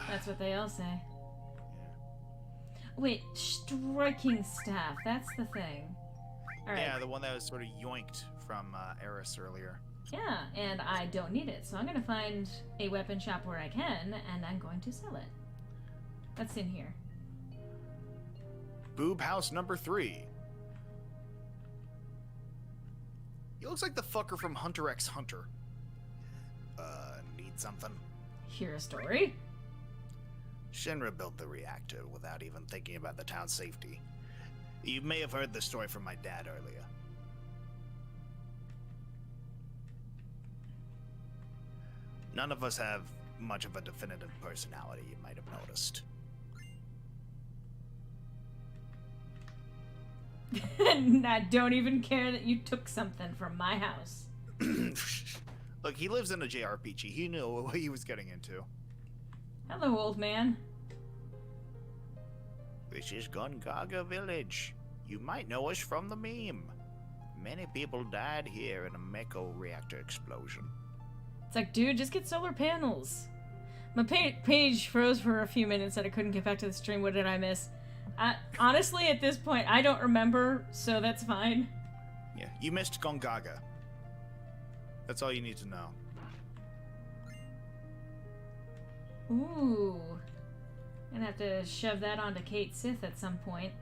That's what they all say. Wait, striking staff. That's the thing. All right. Yeah, the one that was sort of yoinked from Eris earlier. Yeah, and I don't need it, so I'm gonna find a weapon shop where I can, and I'm going to sell it. What's in here? Boob house number 3. He looks like the fucker from Hunter x Hunter. Need something? Hear a story? Shinra built the reactor without even thinking about the town's safety. You may have heard the story from my dad earlier. None of us have much of a definitive personality, you might have noticed. And I don't even care that you took something from my house. Look, he lives in a JRPG. He knew what he was getting into. Hello, old man. This is Gongaga Village. You might know us from the meme. Many people died here in a Mako reactor explosion. It's like, dude, just get solar panels. My page froze for a few minutes and I couldn't get back to the stream. What did I miss? Honestly, at this point, I don't remember, so that's fine. Yeah, you missed Gongaga. That's all you need to know. Ooh. I'm gonna have to shove that onto Kate Sith at some point.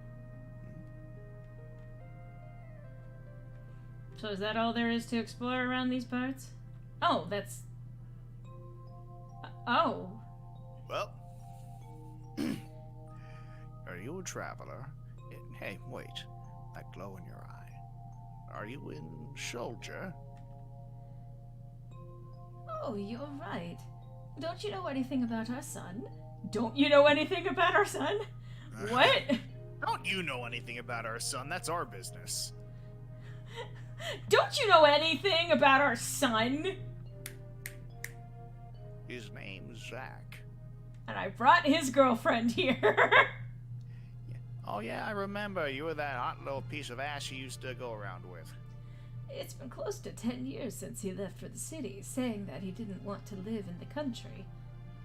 So is that all there is to explore around these parts? Oh, that's... Oh. Well, Are you a traveler? Hey, wait. That glow in your eye. Are you in Soldier? Oh, you're right. Don't you know anything about our son? Don't you know anything about our son? What? Don't you know anything about our son? That's our business. Don't you know anything about our son? His name's Zach. And I brought his girlfriend here. Oh yeah, I remember. You were that hot little piece of ass you used to go around with. It's been close to 10 years since he left for the city, saying that he didn't want to live in the country.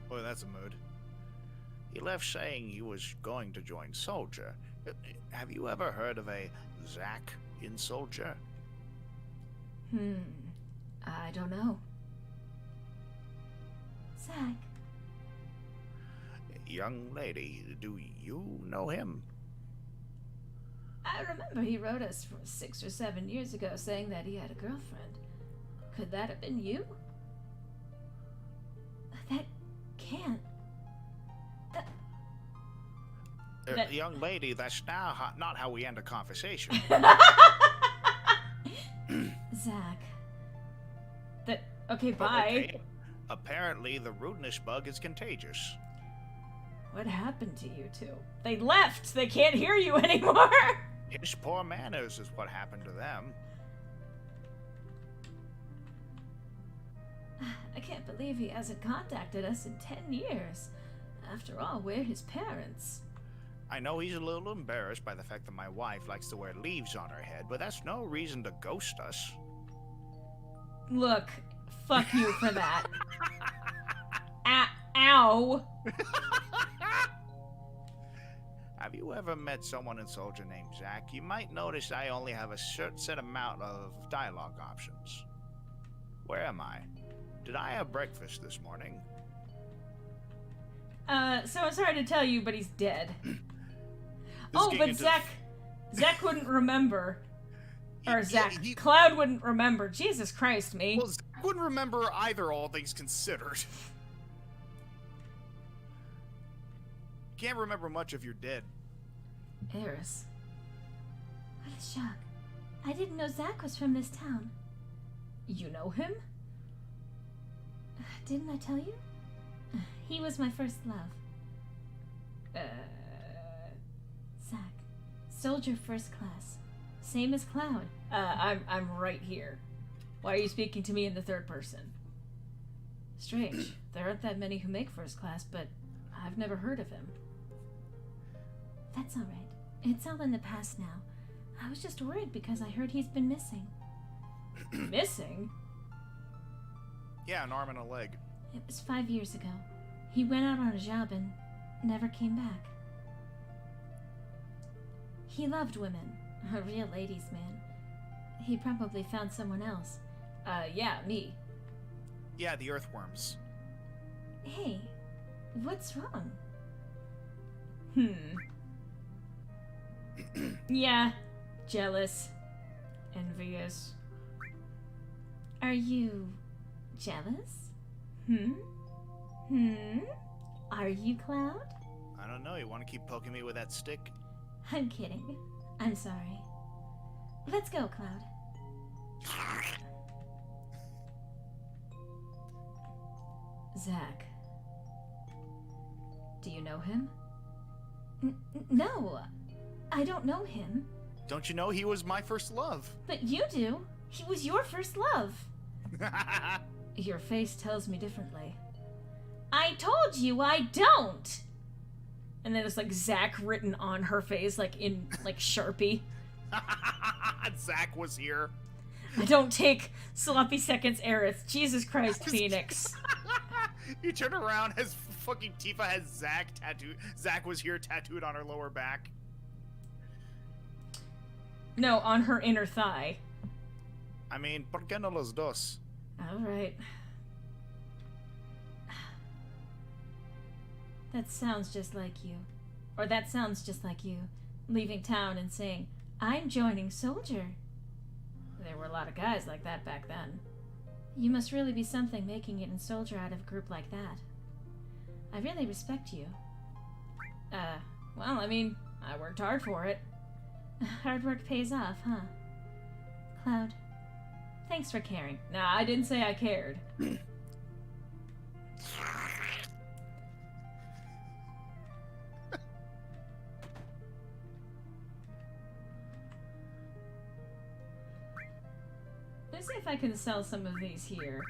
Boy, that's a mood. He left saying he was going to join Soldier. Have you ever heard of a Zach in Soldier? I don't know. Zach. Young lady, do you know him? I remember he wrote us from 6 or 7 years ago saying that he had a girlfriend. Could that have been you? That can't. Young lady, that's not how we end a conversation. Zach. Okay, bye. Okay. Apparently, the rudeness bug is contagious. What happened to you two? They left! They can't hear you anymore! His poor manners is what happened to them. I can't believe he hasn't contacted us in 10 years. After all, we're his parents. I know he's a little embarrassed by the fact that my wife likes to wear leaves on her head, but that's no reason to ghost us. Look, fuck you for that. Ow! Have you ever met someone in Soldier named Zach? You might notice I only have a certain set amount of dialogue options. Where am I? Did I have breakfast this morning? So I'm sorry to tell you, but he's dead. But Zach wouldn't remember. Or Cloud wouldn't remember. Jesus Christ, me. Well, Zach wouldn't remember either, all things considered. Can't remember much if you're dead. Eris. What a shock. I didn't know Zach was from this town. You know him? Didn't I tell you? He was my first love. Zach. Soldier first class. Same as Cloud. I'm right here. Why are you speaking to me in the third person? Strange. There aren't that many who make first class, but I've never heard of him. That's all right. It's all in the past now. I was just worried because I heard he's been missing. Missing? Yeah, an arm and a leg. It was 5 years ago. He went out on a job and never came back. He loved women. A real ladies' man. He probably found someone else. Yeah, me. Yeah, the earthworms. Hey, what's wrong? Yeah, jealous. Envious. Are you jealous? Are you, Cloud? I don't know, you want to keep poking me with that stick? I'm kidding. I'm sorry. Let's go, Cloud. Zach. Do you know him? No, I don't know him. Don't you know he was my first love? But you do. He was your first love. Your face tells me differently. I told you I don't! And then it's like Zach written on her face, like in like Sharpie. Zach was here. I don't take sloppy seconds, Aerith. Jesus Christ, Phoenix. You turn around as fucking Tifa has Zach tattooed. Zach was here tattooed on her lower back. No, on her inner thigh. I mean, ¿por qué no los dos? Alright. That sounds just like you. Or that sounds just like you, leaving town and saying, I'm joining Soldier. There were a lot of guys like that back then. You must really be something making it in Soldier out of a group like that. I really respect you. Well, I mean, I worked hard for it. Hard work pays off, huh? Cloud, thanks for caring. Nah, I didn't say I cared. Let's see if I can sell some of these here.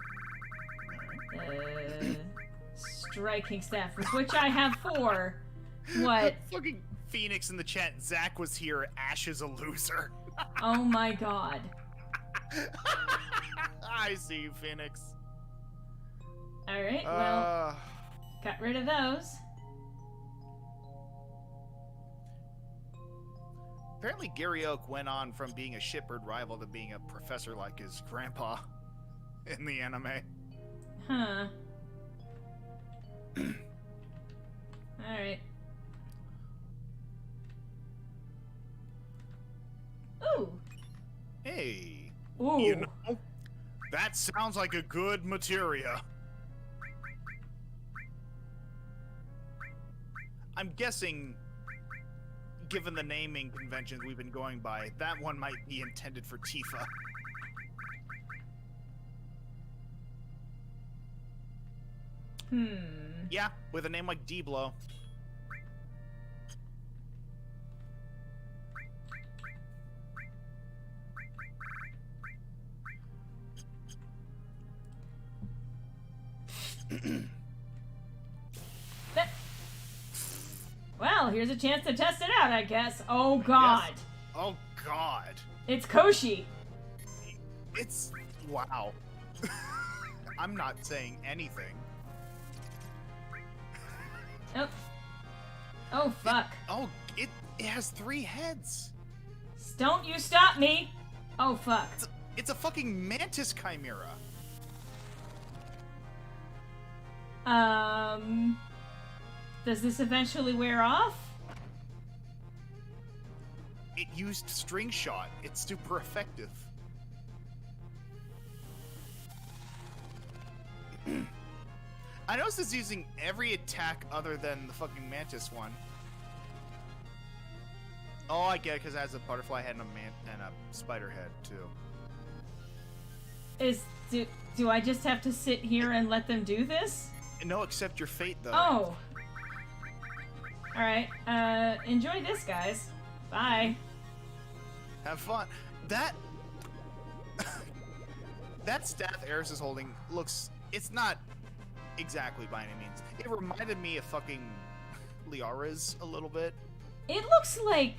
Striking staff, which I have 4. What? Fucking Phoenix in the chat. Zach was here. Ash is a loser. Oh my god. I see you, Phoenix. Alright, well, got rid of those. Apparently Gary Oak went on from being a shipbird rival to being a professor like his grandpa in the anime. Huh. Alright. Ooh. Hey. Ooh. You know, that sounds like a good materia. I'm guessing, given the naming conventions we've been going by, that one might be intended for Tifa. Yeah, with a name like D-Blow. Well, here's a chance to test it out, I guess. Oh god. Yes. Oh god. It's Koshi. It's... wow. I'm not saying anything. Oh. Oh, fuck. It has 3 heads. Don't you stop me. Oh, fuck. It's a fucking mantis chimera. Does this eventually wear off? It used string shot. It's super effective. I noticed it's using every attack other than the fucking mantis one. Oh, I get it, because it has a butterfly head and a spider head, too. Do I just have to sit here and let them do this? No, accept your fate, though. Oh. Alright, enjoy this, guys. Bye. Have fun. That staff Eris is holding looks... It's not exactly by any means. It reminded me of fucking Liara's a little bit. It looks like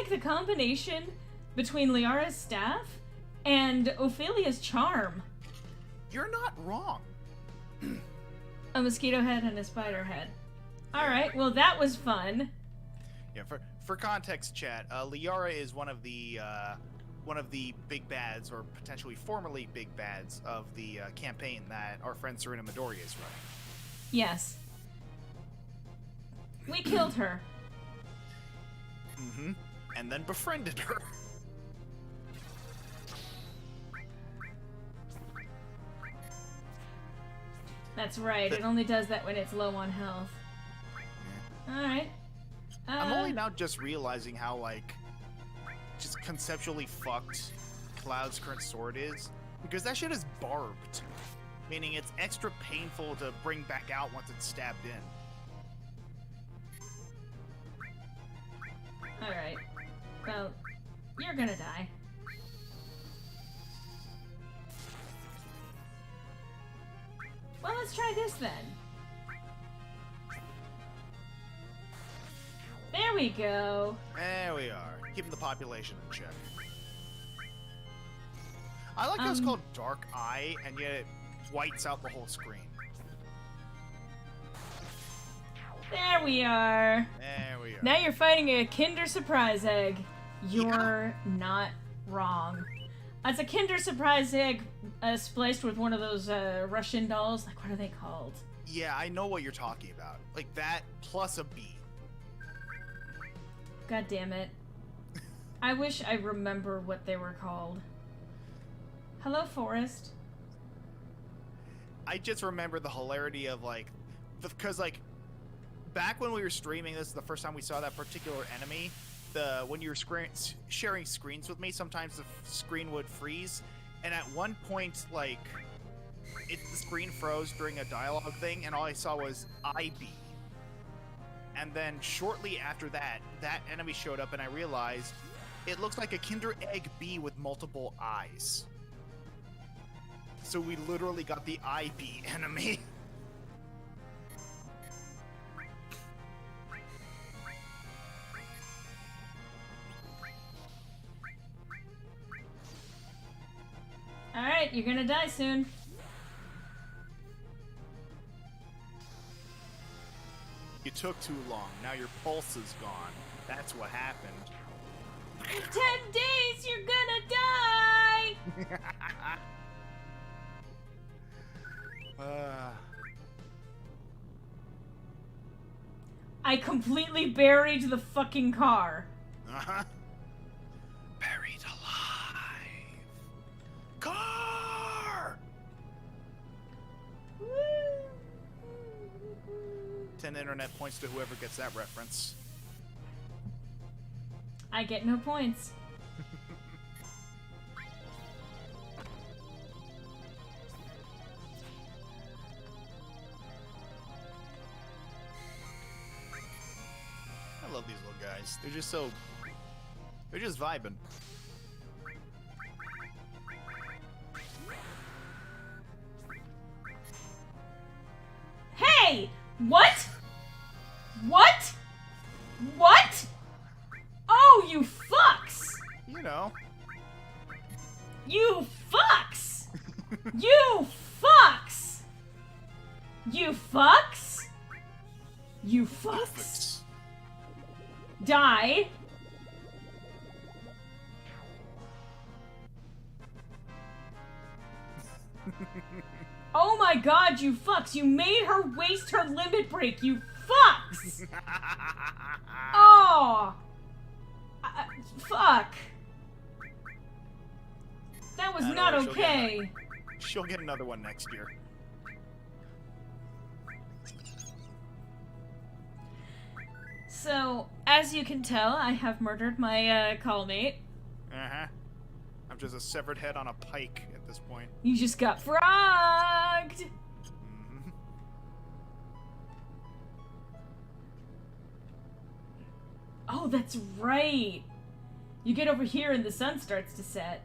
the combination between Liara's staff and Ophelia's charm. You're not wrong. A mosquito head and a spider head. Alright, well that was fun. Yeah, for context, chat, Liara is one of the big bads, or potentially formerly big bads, of the campaign that our friend Serena Midori is running. Yes. We killed her. Mm-hmm. And then befriended her. That's right, it only does that when it's low on health. Yeah. Alright. I'm only now just realizing how, like, just conceptually fucked Cloud's current sword is. Because that shit is barbed. Meaning it's extra painful to bring back out once it's stabbed in. Alright. Well, you're gonna die. Well, let's try this then. There we go. There we are. Keeping the population in check. I like how it's called Dark Eye, and yet it whites out the whole screen. There we are. There we are. Now you're fighting a Kinder Surprise Egg. You're not wrong. It's a Kinder Surprise Egg spliced with one of those Russian dolls. Like, what are they called? Yeah, I know what you're talking about. Like that plus a bee. God damn it. I wish I remember what they were called. Hello, Forest. I just remember the hilarity of, like, because, like, back when we were streaming, this is the first time we saw that particular enemy. When you were sharing screens with me, sometimes the screen would freeze, and at one point, like, the screen froze during a dialogue thing, and all I saw was IB. And then shortly after that, that enemy showed up, and I realized it looks like a Kinder Egg bee with multiple eyes. So we literally got the IB enemy. Alright, you're gonna die soon. You took too long. Now your pulse is gone. That's what happened. In 10 days, you're gonna die! I completely buried the fucking car. Uh-huh. Buried alive. Car! 10 internet points to whoever gets that reference. I get no points. I love these little guys. They're just so... They're just vibing. Hey! What? What? What? Oh, you fucks! You know. You fucks! You fucks! You fucks! You fucks! Die! Oh my god, you fucks! You made her waste her limit break, you fucks! Oh! Fuck! That was not okay. She'll get another one next year. So, as you can tell, I have murdered my callmate. Uh-huh. I'm just a severed head on a pike at this point. You just got frogged! Mm-hmm. Oh, that's right! You get over here and the sun starts to set.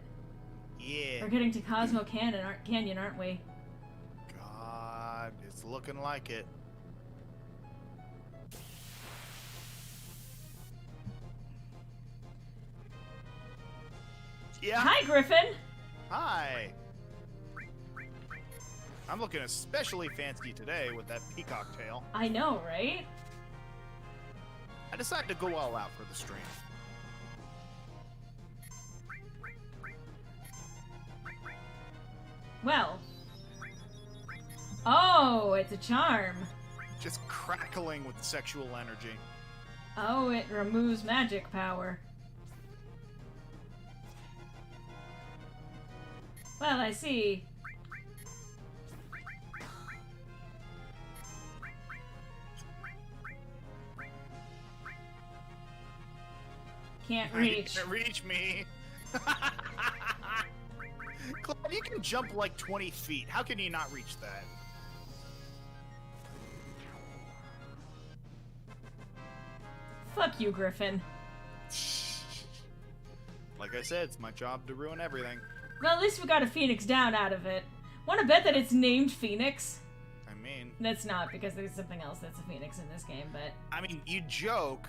Yeah. We're getting to Cosmo Canyon, aren't we? God, it's looking like it. Yeah. Hi, Griffin! Hi. I'm looking especially fancy today with that peacock tail. I know, right? I decided to go all out for the stream. Well. Oh, it's a charm. Just crackling with sexual energy. Oh, it removes magic power. Well, I see. Can't reach. You can't reach me. Claude, you can jump like 20 feet. How can you not reach that? Fuck you, Griffin. Like I said, it's my job to ruin everything. Well, at least we got a Phoenix down out of it. Wanna bet that it's named Phoenix? I mean... That's not, because there's something else that's a Phoenix in this game, but... I mean, you joke,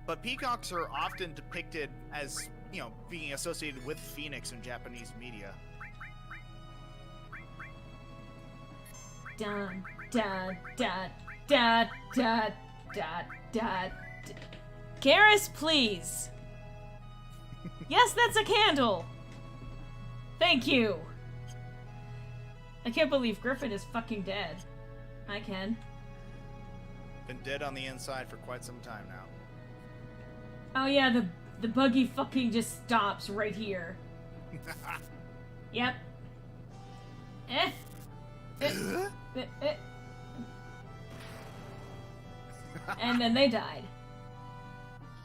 but peacocks are often depicted as, you know, being associated with Phoenix in Japanese media. Dun, dun, dun, dun, dun, dun, dun. Karis, please. Yes, that's a candle. Thank you. I can't believe Griffin is fucking dead. I can. Been dead on the inside for quite some time now. Oh yeah, the buggy fucking just stops right here. Yep. And then they died.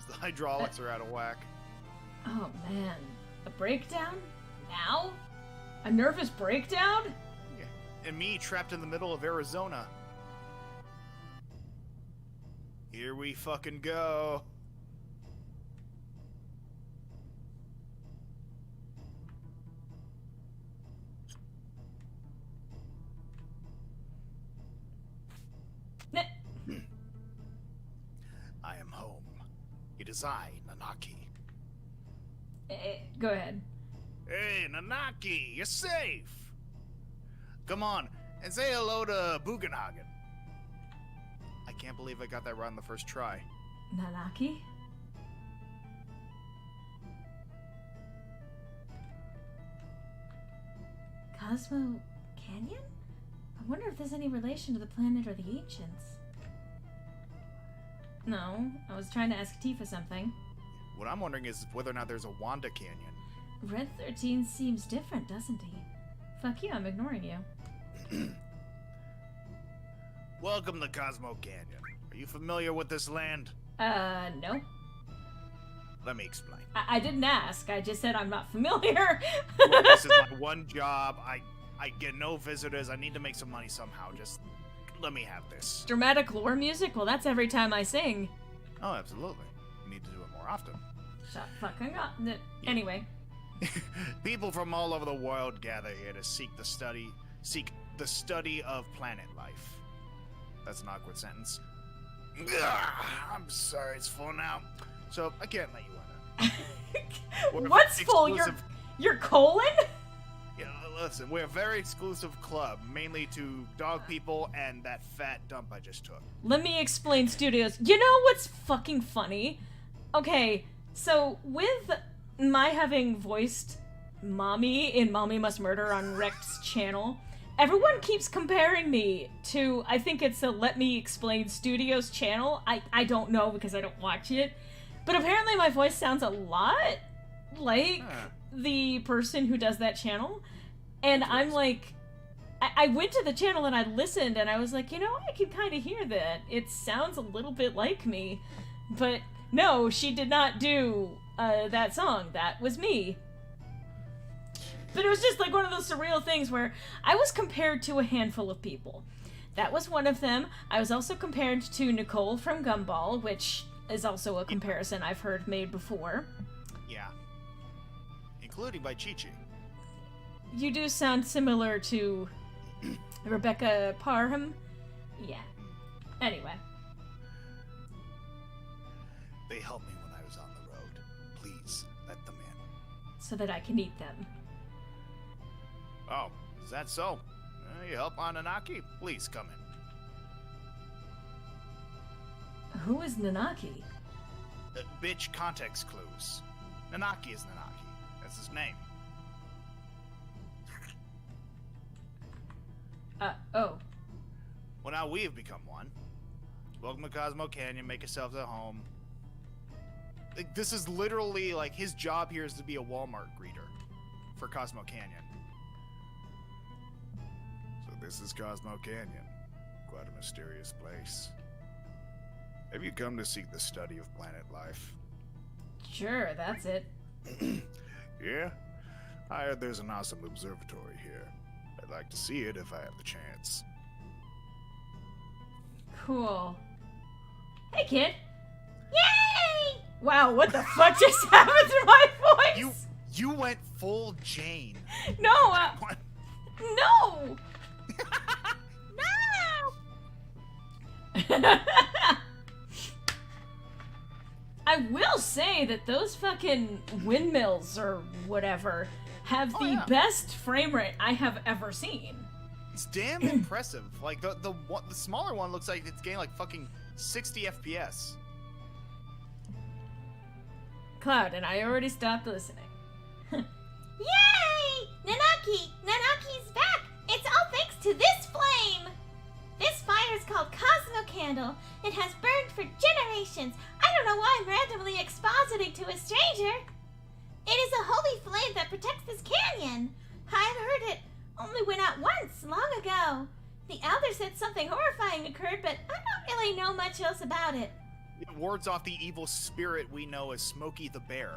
The hydraulics are out of whack. Oh man, a breakdown? Now? A nervous breakdown? Yeah. And me trapped in the middle of Arizona. Here we fucking go. I am home. It is I, Nanaki. Go ahead. Hey, Nanaki, you're safe. Come on, and say hello to Bugenhagen. I can't believe I got that right on the first try. Nanaki? Cosmo Canyon? I wonder if there's any relation to the planet or the ancients. No, I was trying to ask Tifa something. What I'm wondering is whether or not there's a Wanda Canyon. Red 13 seems different, doesn't he? Fuck you, I'm ignoring you. Welcome to Cosmo Canyon. Are you familiar with this land? No. Let me explain. I didn't ask, I just said I'm not familiar. Well, this is my one job. I get no visitors. I need to make some money somehow. Just let me have this. Dramatic lore music? Well, that's every time I sing. Oh, absolutely. You need to do it more often. Shut fucking up. Anyway. People from all over the world gather here to seek the study of planet life. That's an awkward sentence. I'm sorry, it's full now. So I can't let you on. What's full? Your colon? Yeah, listen, we're a very exclusive club, mainly to dog people and that fat dump I just took. Let me explain studios. You know what's fucking funny? Okay, so with my having voiced Mommy in Mommy Must Murder on Rect's channel, everyone keeps comparing me to, I think it's a Let Me Explain Studios channel. I don't know because I don't watch it. But apparently my voice sounds a lot like the person who does that channel. And I'm like, I went to the channel and I listened and I was like, you know, I can kind of hear that. It sounds a little bit like me. But no, she did not do that song. That was me. But it was just like one of those surreal things where I was compared to a handful of people. That was one of them. I was also compared to Nicole from Gumball, which is also a comparison I've heard made before. Yeah. Including by Chi-Chi. You do sound similar to Rebecca Parham. Yeah. Anyway. They helped me when I was on the road. Please, let them in. So that I can eat them. Oh, is that so? You help on Nanaki? Please come in. Who is Nanaki? Bitch context clues. Nanaki is Nanaki. That's his name. Oh. Well, now we have become one. Welcome to Cosmo Canyon. Make yourselves at home. Like, this is literally, like, his job here is to be a Walmart greeter for Cosmo Canyon. So this is Cosmo Canyon. Quite a mysterious place. Have you come to seek the study of planet life? Sure, that's it. Yeah? I heard there's an awesome observatory here. I'd like to see it if I have the chance. Cool. Hey, kid. Yay! Wow, what the fuck just happened to my voice? You went full Jane. No, What? no! No! I will say that those fucking windmills or whatever have the best frame rate I have ever seen. It's damn impressive. Like the smaller one looks like it's getting like fucking 60 FPS. Cloud, and I already stopped listening. Yay! Nanaki's back! It's all thanks to this flame! This fire is called Cosmo Candle. It has burned for generations. I don't know why I'm randomly expositing to a stranger. It is a holy flame that protects this canyon. I've heard it only went out once, long ago. The elder said something horrifying occurred, but I don't really know much else about it. It wards off the evil spirit we know as Smokey the Bear.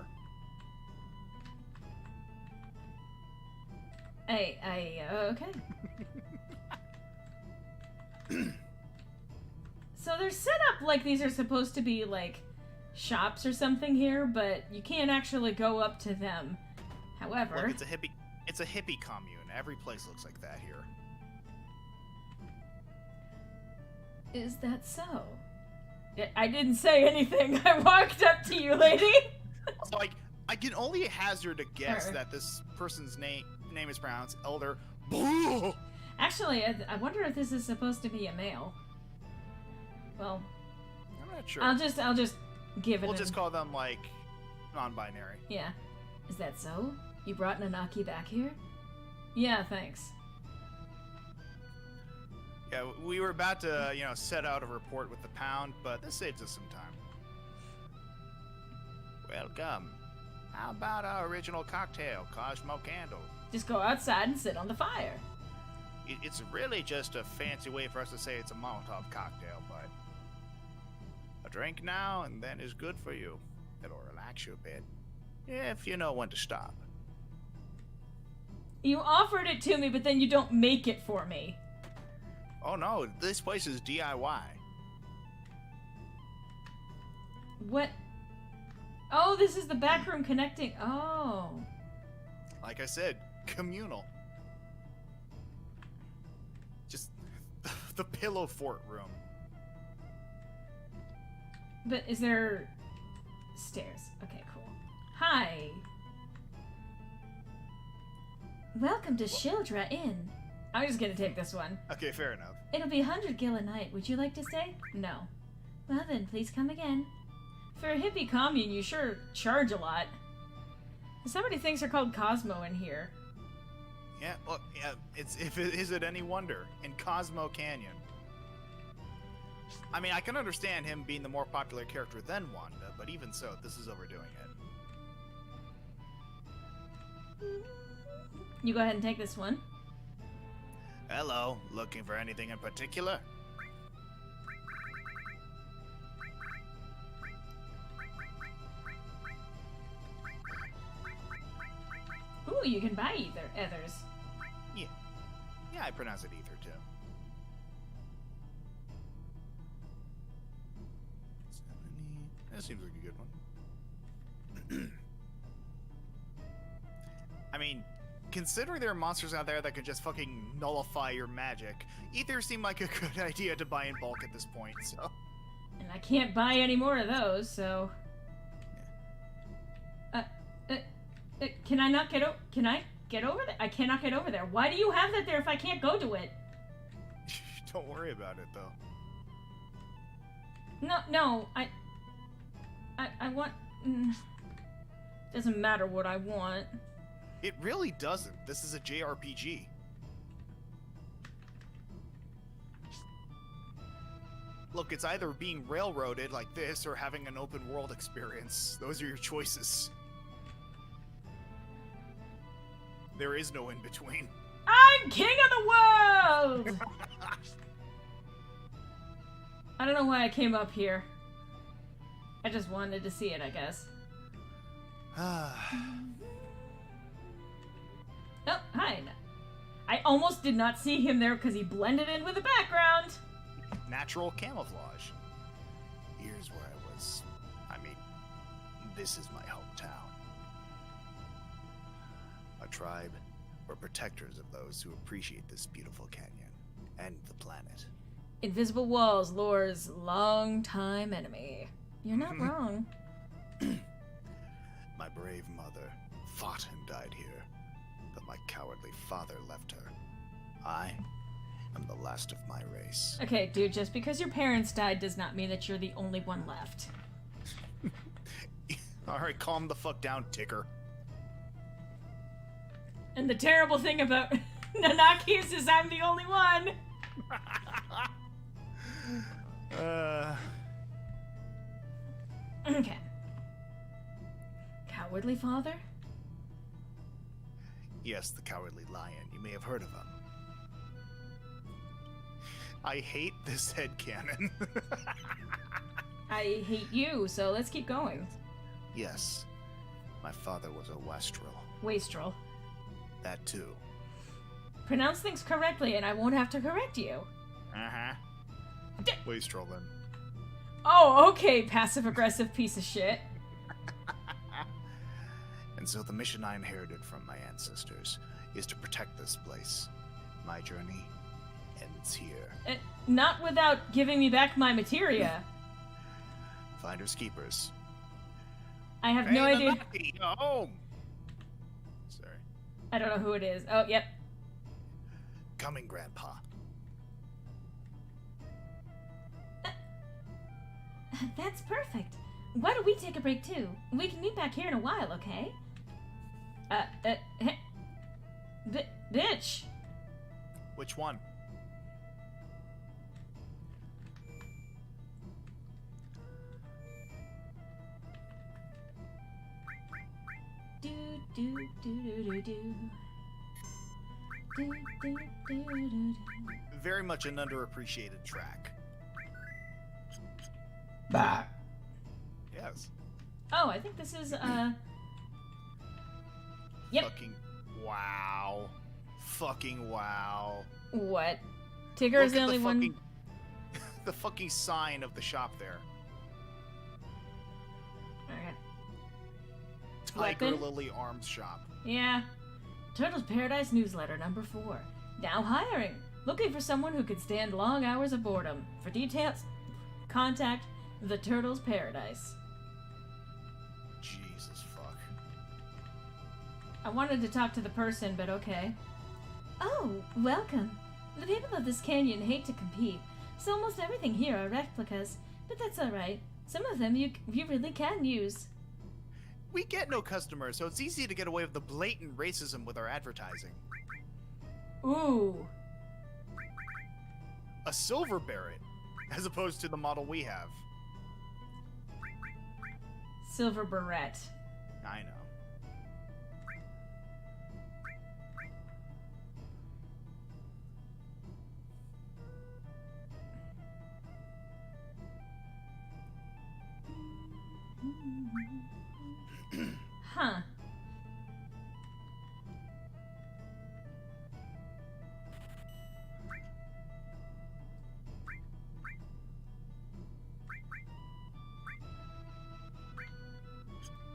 Okay. So they're set up like these are supposed to be, like, shops or something here, but you can't actually go up to them. However... Look, it's a hippie commune. Every place looks like that here. Is that so? I didn't say anything. I walked up to you, lady. Like, I can only hazard a guess Her. that this person's name is pronounced Elder. Actually, I wonder if this is supposed to be a male. Well, I'm not sure. I'll just give it. We'll just call them like non-binary. Yeah. Is that so? You brought Nanaki back here? Yeah, thanks. Yeah, we were about to, set out a report with the pound, but this saves us some time. Welcome. How about our original cocktail, Cosmo Candle? Just go outside and sit on the fire. It's really just a fancy way for us to say it's a Molotov cocktail, but a drink now and then is good for you. It'll relax you a bit, if you know when to stop. You offered it to me, but then you don't make it for me. Oh no, this place is DIY. What? Oh, this is the back room connecting. Oh. Like I said, communal. Just the pillow fort room. But is there stairs? Okay, cool. Hi. Welcome to Shildra Inn. I'm just gonna take this one. Okay, fair enough. It'll be 100 gil a night. Would you like to stay? No. Well then, please come again. For a hippie commune, you sure charge a lot. Somebody thinks they're called Cosmo in here. Yeah, well, yeah. Is it any wonder in Cosmo Canyon? I mean, I can understand him being the more popular character than Wanda, but even so, this is overdoing it. You go ahead and take this one. Hello, looking for anything in particular? Ooh, you can buy ethers. Yeah, I pronounce it ether too. 70. That seems like a good one. I mean, considering there are monsters out there that could just fucking nullify your magic, ether seemed like a good idea to buy in bulk at this point, so... And I can't buy any more of those, so... Can I not get Can I get over there? I cannot get over there. Why do you have that there if I can't go to it? Don't worry about it, though. No, I want... Doesn't matter what I want. It really doesn't. This is a JRPG. Look, it's either being railroaded like this or having an open world experience. Those are your choices. There is no in between. I'm king of the world! I don't know why I came up here. I just wanted to see it, I guess. Oh, hi. I almost did not see him there because he blended in with the background. Natural camouflage. Here's where I was. I mean, this is my hometown. Our tribe were protectors of those who appreciate this beautiful canyon and the planet. Invisible walls, Lore's longtime enemy. You're not wrong. My brave mother fought and died here, but my cowardly father left her. I am the last of my race. Okay, dude, just because your parents died does not mean that you're the only one left. Alright, calm the fuck down, ticker. And the terrible thing about Nanaki's is I'm the only one. Okay. Cowardly father? Yes, the Cowardly Lion. You may have heard of him. I hate this headcanon. I hate you, so let's keep going. Yes, my father was a wastrel. Wastrel. That too. Pronounce things correctly and I won't have to correct you. Uh-huh. Wastrel, then. Oh, okay, passive-aggressive piece of shit. And so the mission I inherited from my ancestors is to protect this place. My journey ends here. Not without giving me back my materia. Finders keepers. I have no idea. Anunnaki, home. Sorry. I don't know who it is. Oh, yep. Coming, Grandpa. That's perfect. Why don't we take a break too? We can meet back here in a while, okay? Bitch. Which one? Do do do do do do. Do do do do do. Very much an underappreciated track. Bah. Yes. Oh, I think this is, Yep. Fucking wow. Fucking wow. What? Tigger is the only one... The fucking sign of the shop there. Alright. Tiger Weapon? Lily Arms Shop. Yeah. Turtles Paradise newsletter number 4. Now hiring. Looking for someone who can stand long hours of boredom. For details, contact the Turtles Paradise. Jesus fuck. I wanted to talk to the person, but okay. Oh, welcome. The people of this canyon hate to compete, so almost everything here are replicas. But that's alright. Some of them you really can use. We get no customers, so it's easy to get away with the blatant racism with our advertising. Ooh. A silver Barrett, as opposed to the model we have. Silver Barrette. I know. Huh.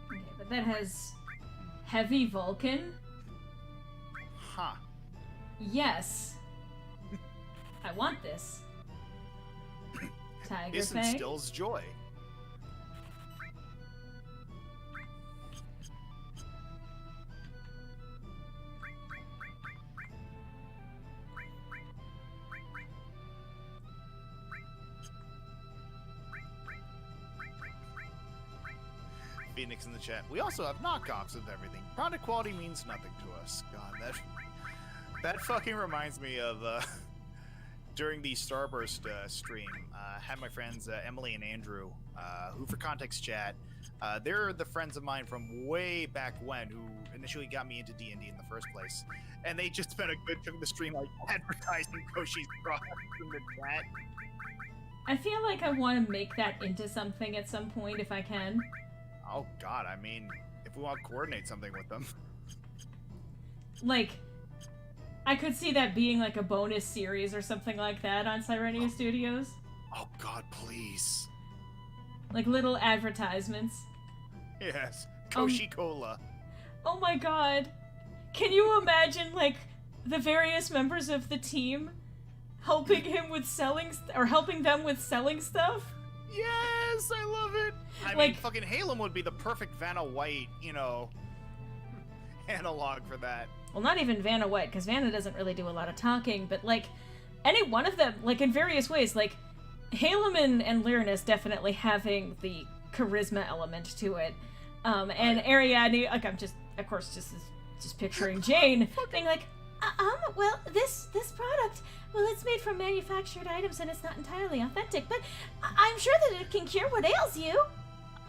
Okay, but that has heavy Vulcan? Huh. Yes. I want this. Tiger This Fang? instills joy. Phoenix in the chat. We also have knockoffs of everything. Product quality means nothing to us. God, that fucking reminds me of during the Starburst stream. Had my friends Emily and Andrew, who for context chat, they're the friends of mine from way back when, who initially got me into D&D in the first place, and they just spent a good chunk of the stream like advertising Koshi's products in the chat. I feel like I want to make that into something at some point if I can. Oh God, I mean, if we want to coordinate something with them. Like, I could see that being like a bonus series or something like that on Sirenia Studios. Oh God, please. Like little advertisements. Yes, Koshi Cola. Oh my god. Can you imagine, like, the various members of the team helping him with selling, or helping them with selling stuff? Yes, I love it. I mean, Like- fucking Halem would be the perfect Vanna White, you know, analog for that. Well, not even Vanna White, because Vanna doesn't really do a lot of talking, but, like, any one of them, like, in various ways, like, Halem and Lyrinus definitely having the charisma element to it. And Ariadne, like, I'm just, of course, just picturing Jane being like, Well, this product, well, it's made from manufactured items and it's not entirely authentic, but I'm sure that it can cure what ails you.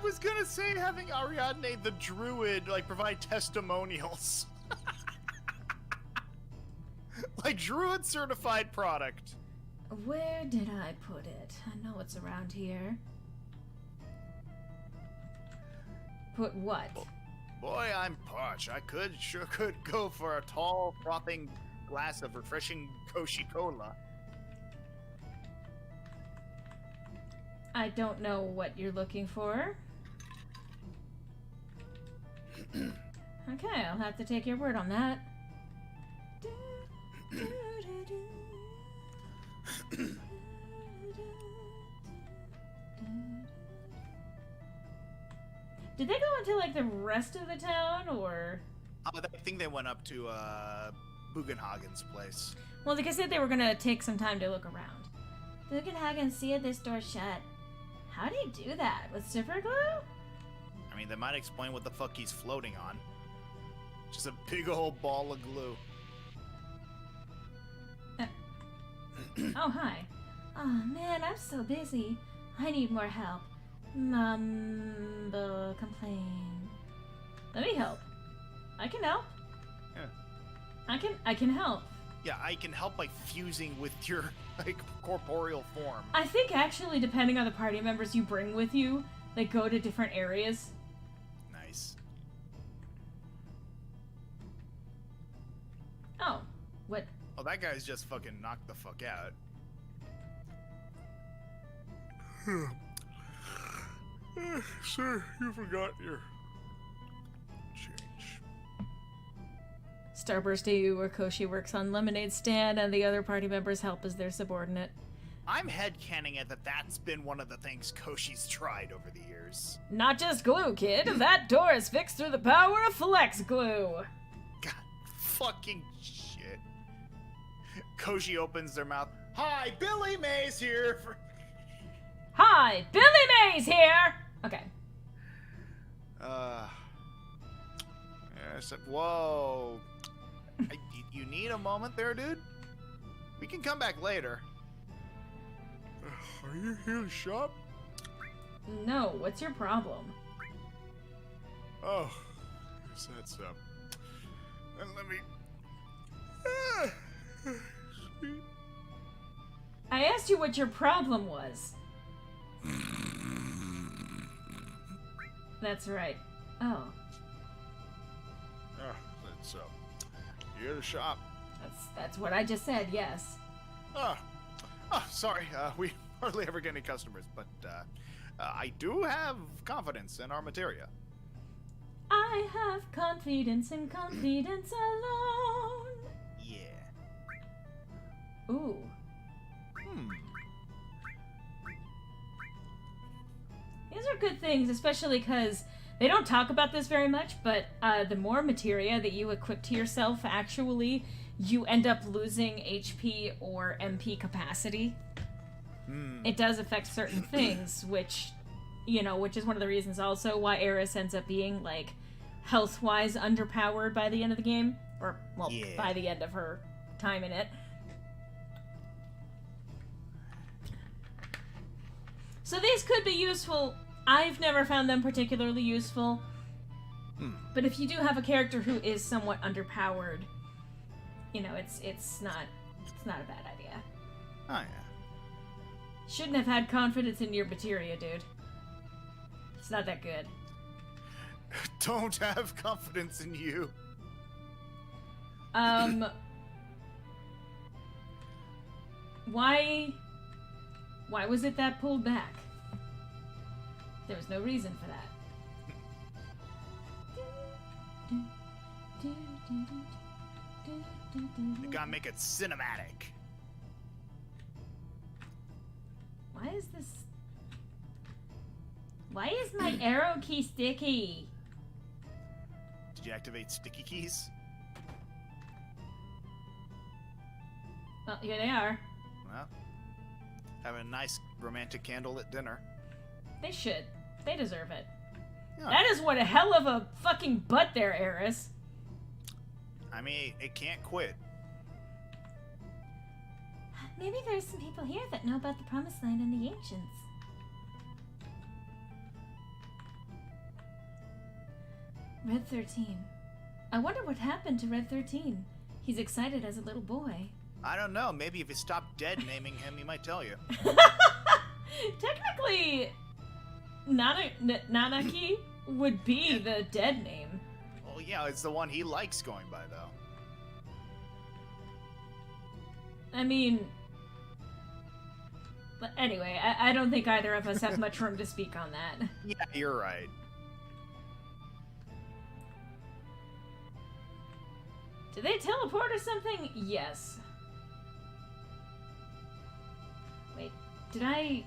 I was gonna say having Ariadne the Druid, like, provide testimonials. Like, Druid certified product. Where did I put it? I know it's around here. Put what? Boy, I'm parched. I sure could go for a tall, frothing glass of refreshing Koshi Cola. I don't know what you're looking for. Okay, I'll have to take your word on that. Did they go into, like, the rest of the town, or...? I think they went up to, Bugenhagen's place. Well, like I said, they were gonna take some time to look around. Bugenhagen see this door shut. How do you do that? With super glue? I mean, that might explain what the fuck he's floating on. Just a big old ball of glue. Oh, hi. Oh man, I'm so busy. I need more help. Mumble complain. Let me help. I can help. Yeah. I can help. Yeah, I can help by fusing with your, like, corporeal form. I think actually, depending on the party members you bring with you, they go to different areas. Nice. Oh, what? Oh, that guy's just fucking knocked the fuck out. Sir, you forgot your change. Starburst AU, where Koshi works on lemonade stand, and the other party members help as their subordinate. I'm headcaning it that's been one of the things Koshi's tried over the years. Not just glue, kid. That door is fixed through the power of flex glue. God fucking shit. Koshi opens their mouth. Hi, Billy Mays here for... Hi, Billy Mays here! Okay. Yes, whoa. You need a moment there, dude? We can come back later. Are you here to shop? No, what's your problem? Oh, yes, that's so. Then let me... I asked you what your problem was. That's right. Oh, That's so. You here to shop? that's what I just said, yes. Sorry, we hardly ever get any customers, but I do have confidence in our materia. I have confidence in confidence alone. Yeah. Ooh. These are good things, especially because they don't talk about this very much, but the more materia that you equip to yourself, actually, you end up losing HP or MP capacity. It does affect certain things, which is one of the reasons also why Eris ends up being, like, health-wise underpowered by the end of the game. Or, well, Yeah. by the end of her time in it. So these could be useful. I've never found them particularly useful. But if you do have a character who is somewhat underpowered, it's not a bad idea. Oh, yeah. Shouldn't have had confidence in your materia, dude. It's not that good. Don't have confidence in you. Why was it that pulled back? There was no reason for that. You gotta make it cinematic. Why is my arrow key sticky? Did you activate sticky keys? Well, here they are. Well, having a nice romantic candle at dinner. They should. They deserve it. Yeah. That is what a hell of a fucking butt there, Eris. I mean, it can't quit. Maybe there's some people here that know about the Promised Land and the Ancients. Red 13. I wonder what happened to Red 13. He's excited as a little boy. I don't know. Maybe if you stop dead naming him, he might tell you. Technically, Nanaki would be the dead name. Well, yeah, it's the one he likes going by, though. I mean... But anyway, I don't think either of us have much room to speak on that. Yeah, you're right. Did they teleport or something? Yes. Wait, did I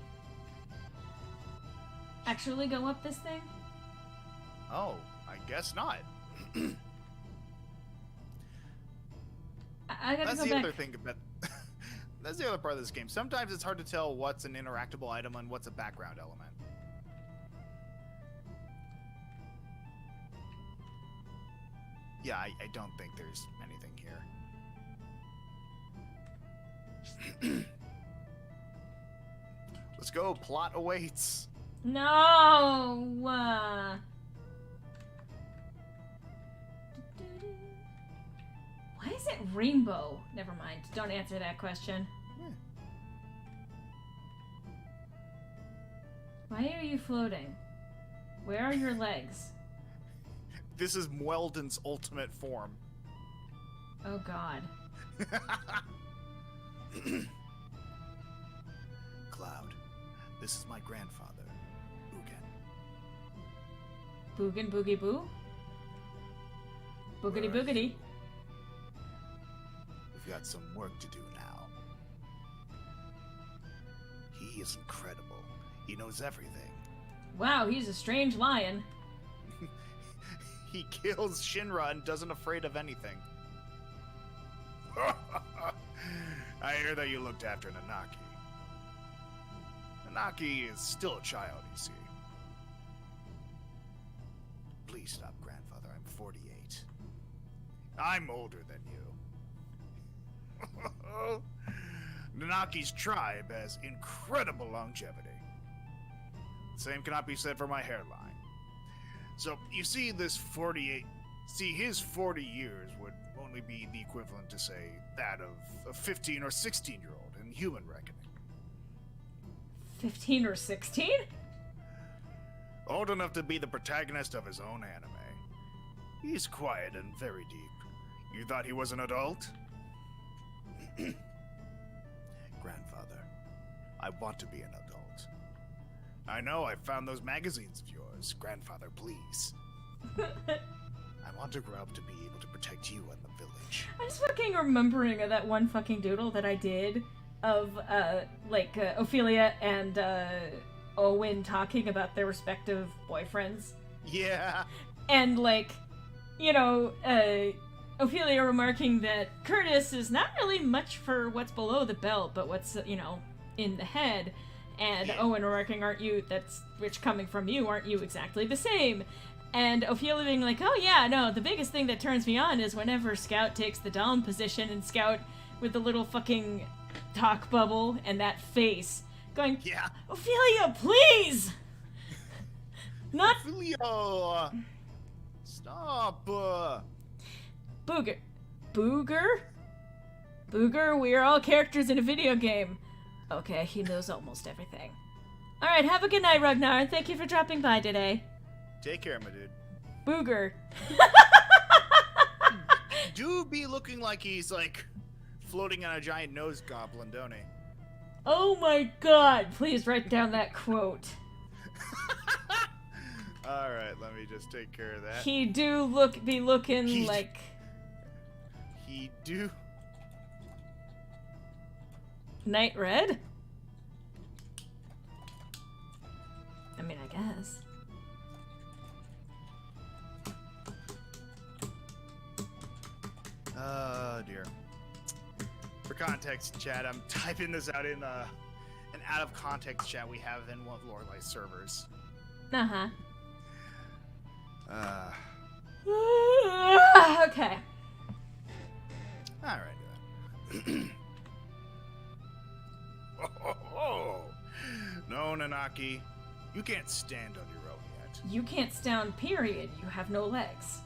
actually go up this thing? Oh, I guess not. I gotta That's go the back. other thing about... That's the other part of this game. Sometimes it's hard to tell what's an interactable item and what's a background element. Yeah, I don't think there's anything here. Let's go. Plot awaits. No! Why is it rainbow? Never mind. Don't answer that question. Why are you floating? Where are your legs? This is Mweldon's ultimate form. Oh god. Cloud, this is my grandfather, Ugin. Boogin boogie boo? Boogity Where are boogity. you? We've got some work to do now. He is incredible. He knows everything. Wow, he's a strange lion. He kills Shinra and doesn't afraid of anything. I hear that you looked after Nanaki. Nanaki is still a child, you see. Please stop, grandfather. I'm 48. I'm older than you. Nanaki's tribe has incredible longevity. The same cannot be said for my hairline. So, you see his 40 years would only be the equivalent to, say, that of a 15 or 16-year-old in human reckoning. 15 or 16? Old enough to be the protagonist of his own anime. He's quiet and very deep. You thought he was an adult? Grandfather, I want to be an adult. I know, I found those magazines of yours. Grandfather, please. I want to grow up to be able to protect you and the village. I'm just fucking remembering of that one fucking doodle that I did of, Ophelia and, Owen talking about their respective boyfriends. Yeah. And, Ophelia remarking that Curtis is not really much for what's below the belt, but what's, in the head. And Owen remarking, which coming from you, aren't you exactly the same? And Ophelia being like, oh yeah, no, the biggest thing that turns me on is whenever Scout takes the Dom position and Scout with the little fucking talk bubble and that face going, Yeah. Ophelia, please! Not Leo! Stop! Booger. Booger? Booger, we are all characters in a video game. Okay, he knows almost everything. Alright, have a good night, Ragnar. Thank you for dropping by today. Take care, my dude. Booger. Do be looking like he's, floating on a giant nose goblin, don't he? Oh my god, please write down that quote. Alright, let me just take care of that. He do be looking like... He do... Night Red? I mean, I guess. Oh, dear. For context, chat, I'm typing this out in an out-of-context chat we have in one of Lorelei's servers. Uh-huh. Uh, Okay. Alright. Oh, no, Nanaki. You can't stand on your own yet. You can't stand, period. You have no legs.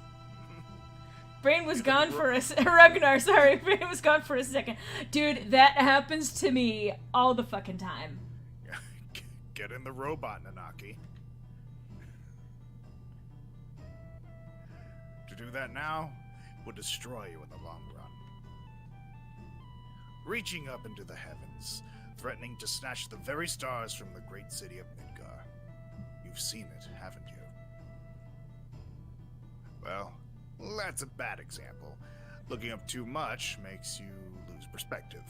Brain was gone for a Ragnar, sorry. Brain was gone for a second. Dude, that happens to me all the fucking time. Get in the robot, Nanaki. To do that now would destroy you in the long run. Reaching up into the heavens, threatening to snatch the very stars from the great city of Midgar. You've seen it, haven't you? Well, that's a bad example. Looking up too much makes you lose perspective.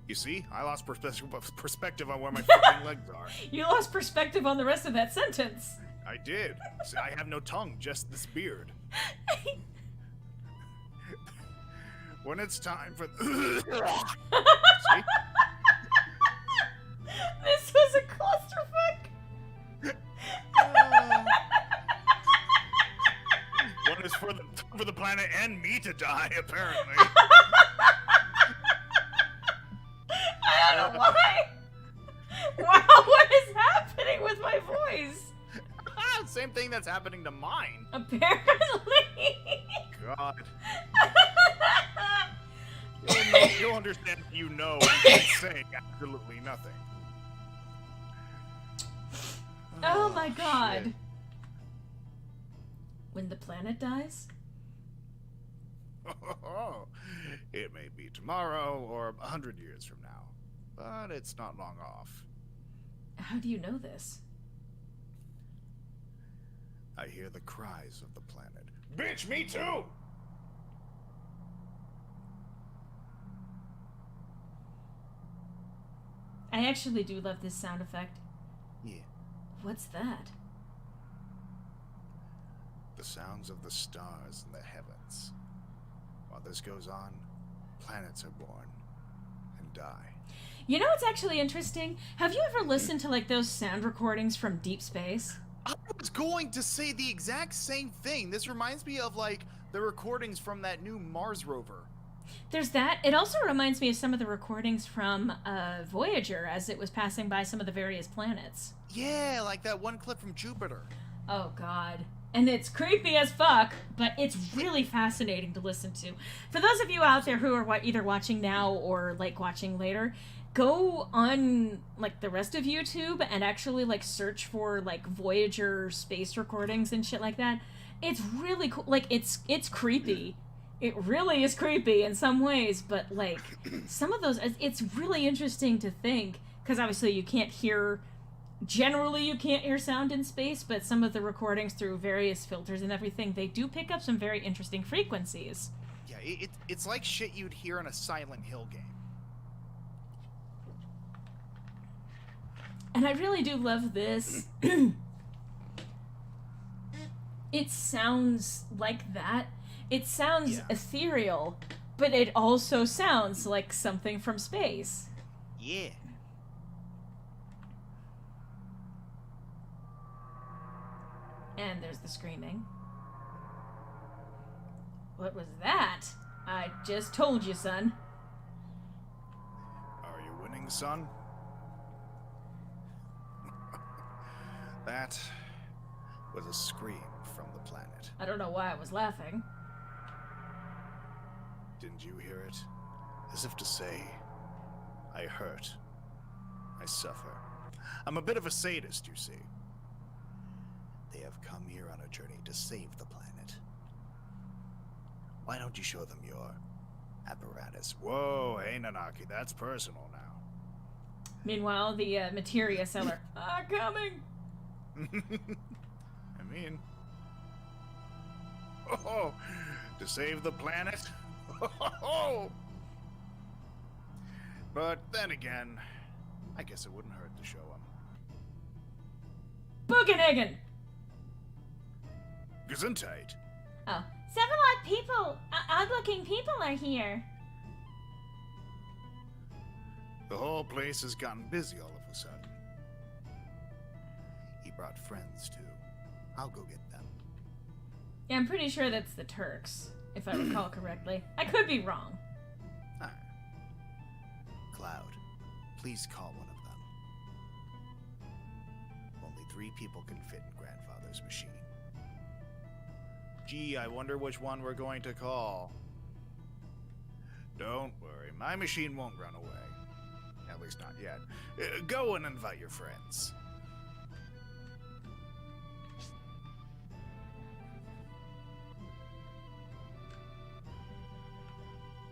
You see, I lost perspective on where my fucking legs are. You lost perspective on the rest of that sentence. I did. See, I have no tongue, just this beard. When it's time for... See? This was a clusterfuck. One is for the planet and me to die, apparently. I don't know why. Wow, what is happening with my voice? Same thing that's happening to mine. Apparently. God. You'll understand if you know I'm saying absolutely nothing. Oh my god. Shit. When the planet dies? It may be tomorrow or 100 years from now, but it's not long off. How do you know this? I hear the cries of the planet. Bitch, me too! I actually do love this sound effect. Yeah. What's that? The sounds of the stars in the heavens. While this goes on, planets are born and die. You know what's actually interesting? Have you ever listened to like those sound recordings from deep space? I was going to say the exact same thing. This reminds me of like the recordings from that new Mars rover. There's that. It also reminds me of some of the recordings from Voyager as it was passing by some of the various planets. Yeah, like that one clip from Jupiter. Oh god. And it's creepy as fuck, but it's really fascinating to listen to. For those of you out there who are either watching now or like watching later, go on like the rest of YouTube and actually like search for like Voyager space recordings and shit like that. It's really cool. Like it's creepy. It really is creepy in some ways, but like some of those, it's really interesting to think, because obviously you can't hear, generally you can't hear sound in space, but some of the recordings through various filters and everything, they do pick up some very interesting frequencies. Yeah, it's like shit you'd hear in a Silent Hill game. And I really do love this. It sounds like that. It sounds ethereal, but it also sounds like something from space. Yeah. And there's the screaming. What was that? I just told you, son. Are you winning, son? That was a scream from the planet. I don't know why I was laughing. Didn't you hear it? As if to say, I hurt. I suffer. I'm a bit of a sadist, you see. They have come here on a journey to save the planet. Why don't you show them your apparatus? Whoa, hey Nanaki, that's personal now. Meanwhile, the materia seller, coming! I mean... Oh, to save the planet? But then again, I guess it wouldn't hurt to show him. Bugenhagen! Gesundheit. Oh. Several odd-looking people are here. The whole place has gotten busy all of a sudden. He brought friends too. I'll go get them. Yeah, I'm pretty sure that's the Turks, if I recall correctly. I could be wrong. Alright. Cloud, please call one of them. Only 3 people can fit in Grandfather's machine. Gee, I wonder which one we're going to call. Don't worry, my machine won't run away. At least not yet. Go and invite your friends.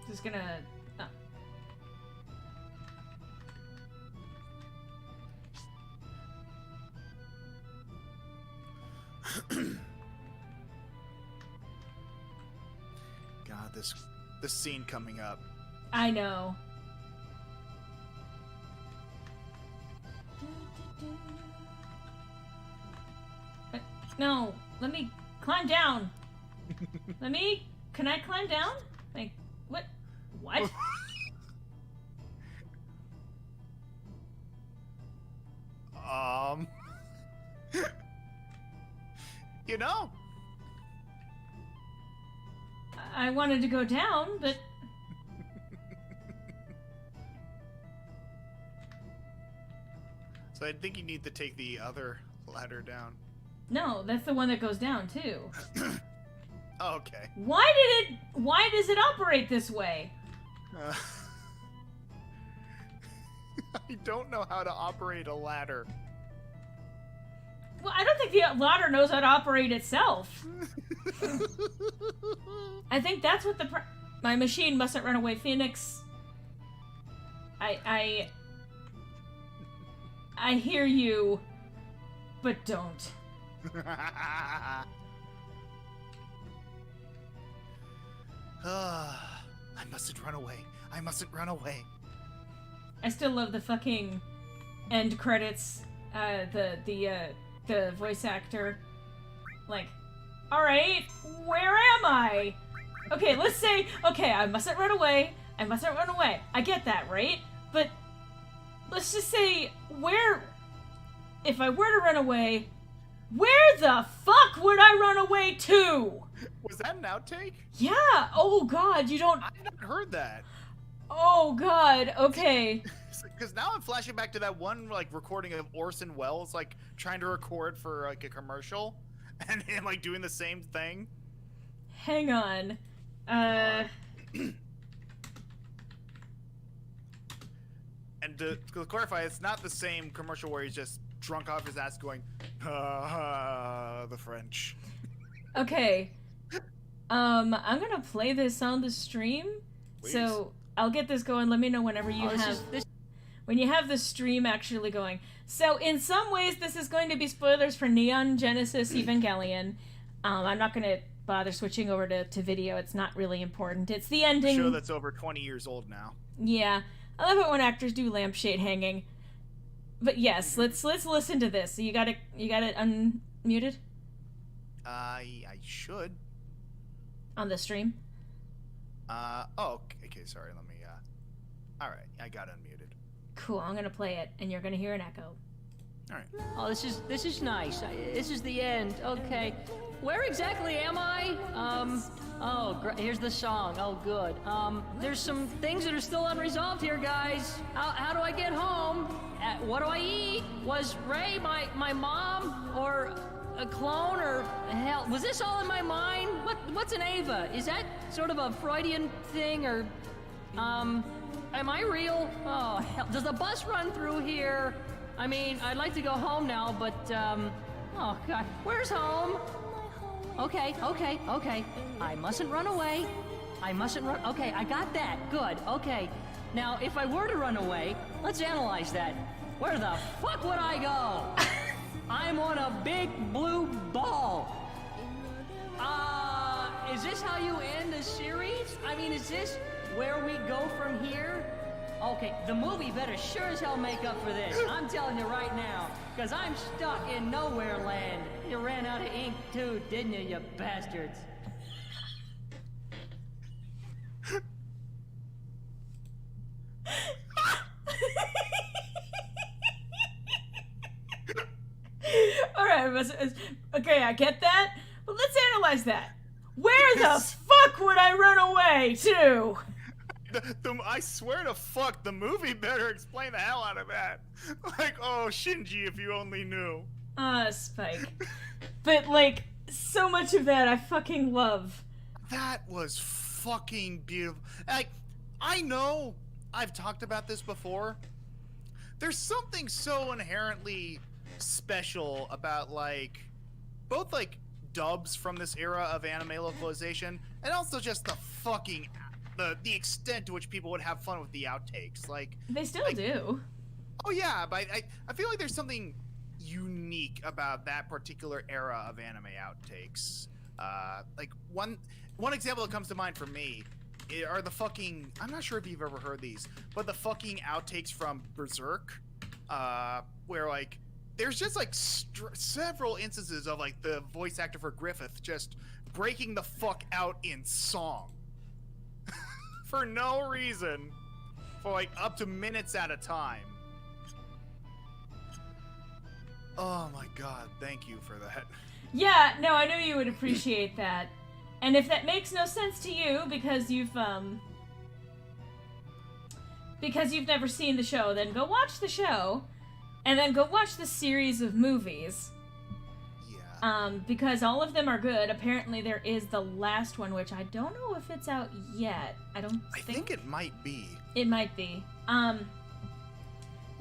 Just gonna... Oh. God, this scene coming up. I know. No, let me climb down. Can I climb down? Like, what? What? You know? I wanted to go down, but... So I think you need to take the other ladder down. No, that's the one that goes down, too. Oh, okay. Why does it operate this way? I don't know how to operate a ladder. Well, I don't think the ladder knows how to operate itself. I think that's what my machine mustn't run away, Phoenix. I hear you, but don't. I mustn't run away. I mustn't run away. I still love the fucking end credits. The voice actor, like, all right, where am I? Okay, let's say, okay, I mustn't run away. I mustn't run away. I get that, right? But let's just say, if I were to run away, where the fuck would I run away to? Was that an outtake? Yeah. Oh God, you don't. I've not heard that. Oh God. Okay. Because now I'm flashing back to that one like recording of Orson Welles like trying to record for like a commercial, and him like doing the same thing. Hang on. And to clarify, it's not the same commercial where he's just drunk off his ass going, the French. Okay. I'm gonna play this on the stream. Please. So I'll get this going. Let me know whenever you when you have the stream actually going. So in some ways, this is going to be spoilers for Neon Genesis Evangelion. I'm not gonna bother switching over to video. It's not really important. It's the ending. A show that's over 20 years old now. Yeah, I love it when actors do lampshade hanging. But yes, let's listen to this. You got it unmuted? I should. On the stream? Oh, okay, sorry, let me, alright, I got unmuted. Cool, I'm gonna play it, and you're gonna hear an echo. Alright. Oh, this is nice. This is the end. Okay. Where exactly am I? Here's the song. Oh, good. There's some things that are still unresolved here, guys. How do I get home? What do I eat? Was Ray my mom? Or a clone? Or hell, was this all in my mind? What's an Ava? Is that sort of a Freudian thing? Or, am I real? Oh, hell. Does the bus run through here? I mean, I'd like to go home now, but, oh, God. Where's home? Okay. I mustn't run away. Okay, I got that. Good. Okay. Now, if I were to run away, let's analyze that. Where the fuck would I go? I'm on a big blue ball. Is this how you end the series? I mean, is this where we go from here? Okay, the movie better sure as hell make up for this. I'm telling you right now, because I'm stuck in nowhere land. You ran out of ink too, didn't you, you bastards? Alright, okay, I get that, but let's analyze that. Where the fuck would I run away to? I swear to fuck, the movie better explain the hell out of that. Like, oh, Shinji, if you only knew. Spike. But, like, so much of that I fucking love. That was fucking beautiful. Like, I know I've talked about this before. There's something so inherently special about, like, both, like, dubs from this era of anime localization, and also just the fucking, the extent to which people would have fun with the outtakes. Like, They still do. oh yeah, but I feel like there's something unique about that particular era of anime outtakes. Like, one example that comes to mind for me are the fucking, I'm not sure if you've ever heard these, but the fucking outtakes from Berserk, where, like, there's just, like, several instances of, like, the voice actor for Griffith just breaking the fuck out in song. For no reason. For, like, up to minutes at a time. Oh my god, thank you for that. Yeah, no, I know you would appreciate that. And if that makes no sense to you because you've never seen the show, then go watch the show and then go watch the series of movies. Yeah. Because all of them are good. Apparently there is the last one, which I don't know if it's out yet. I think it might be. It might be.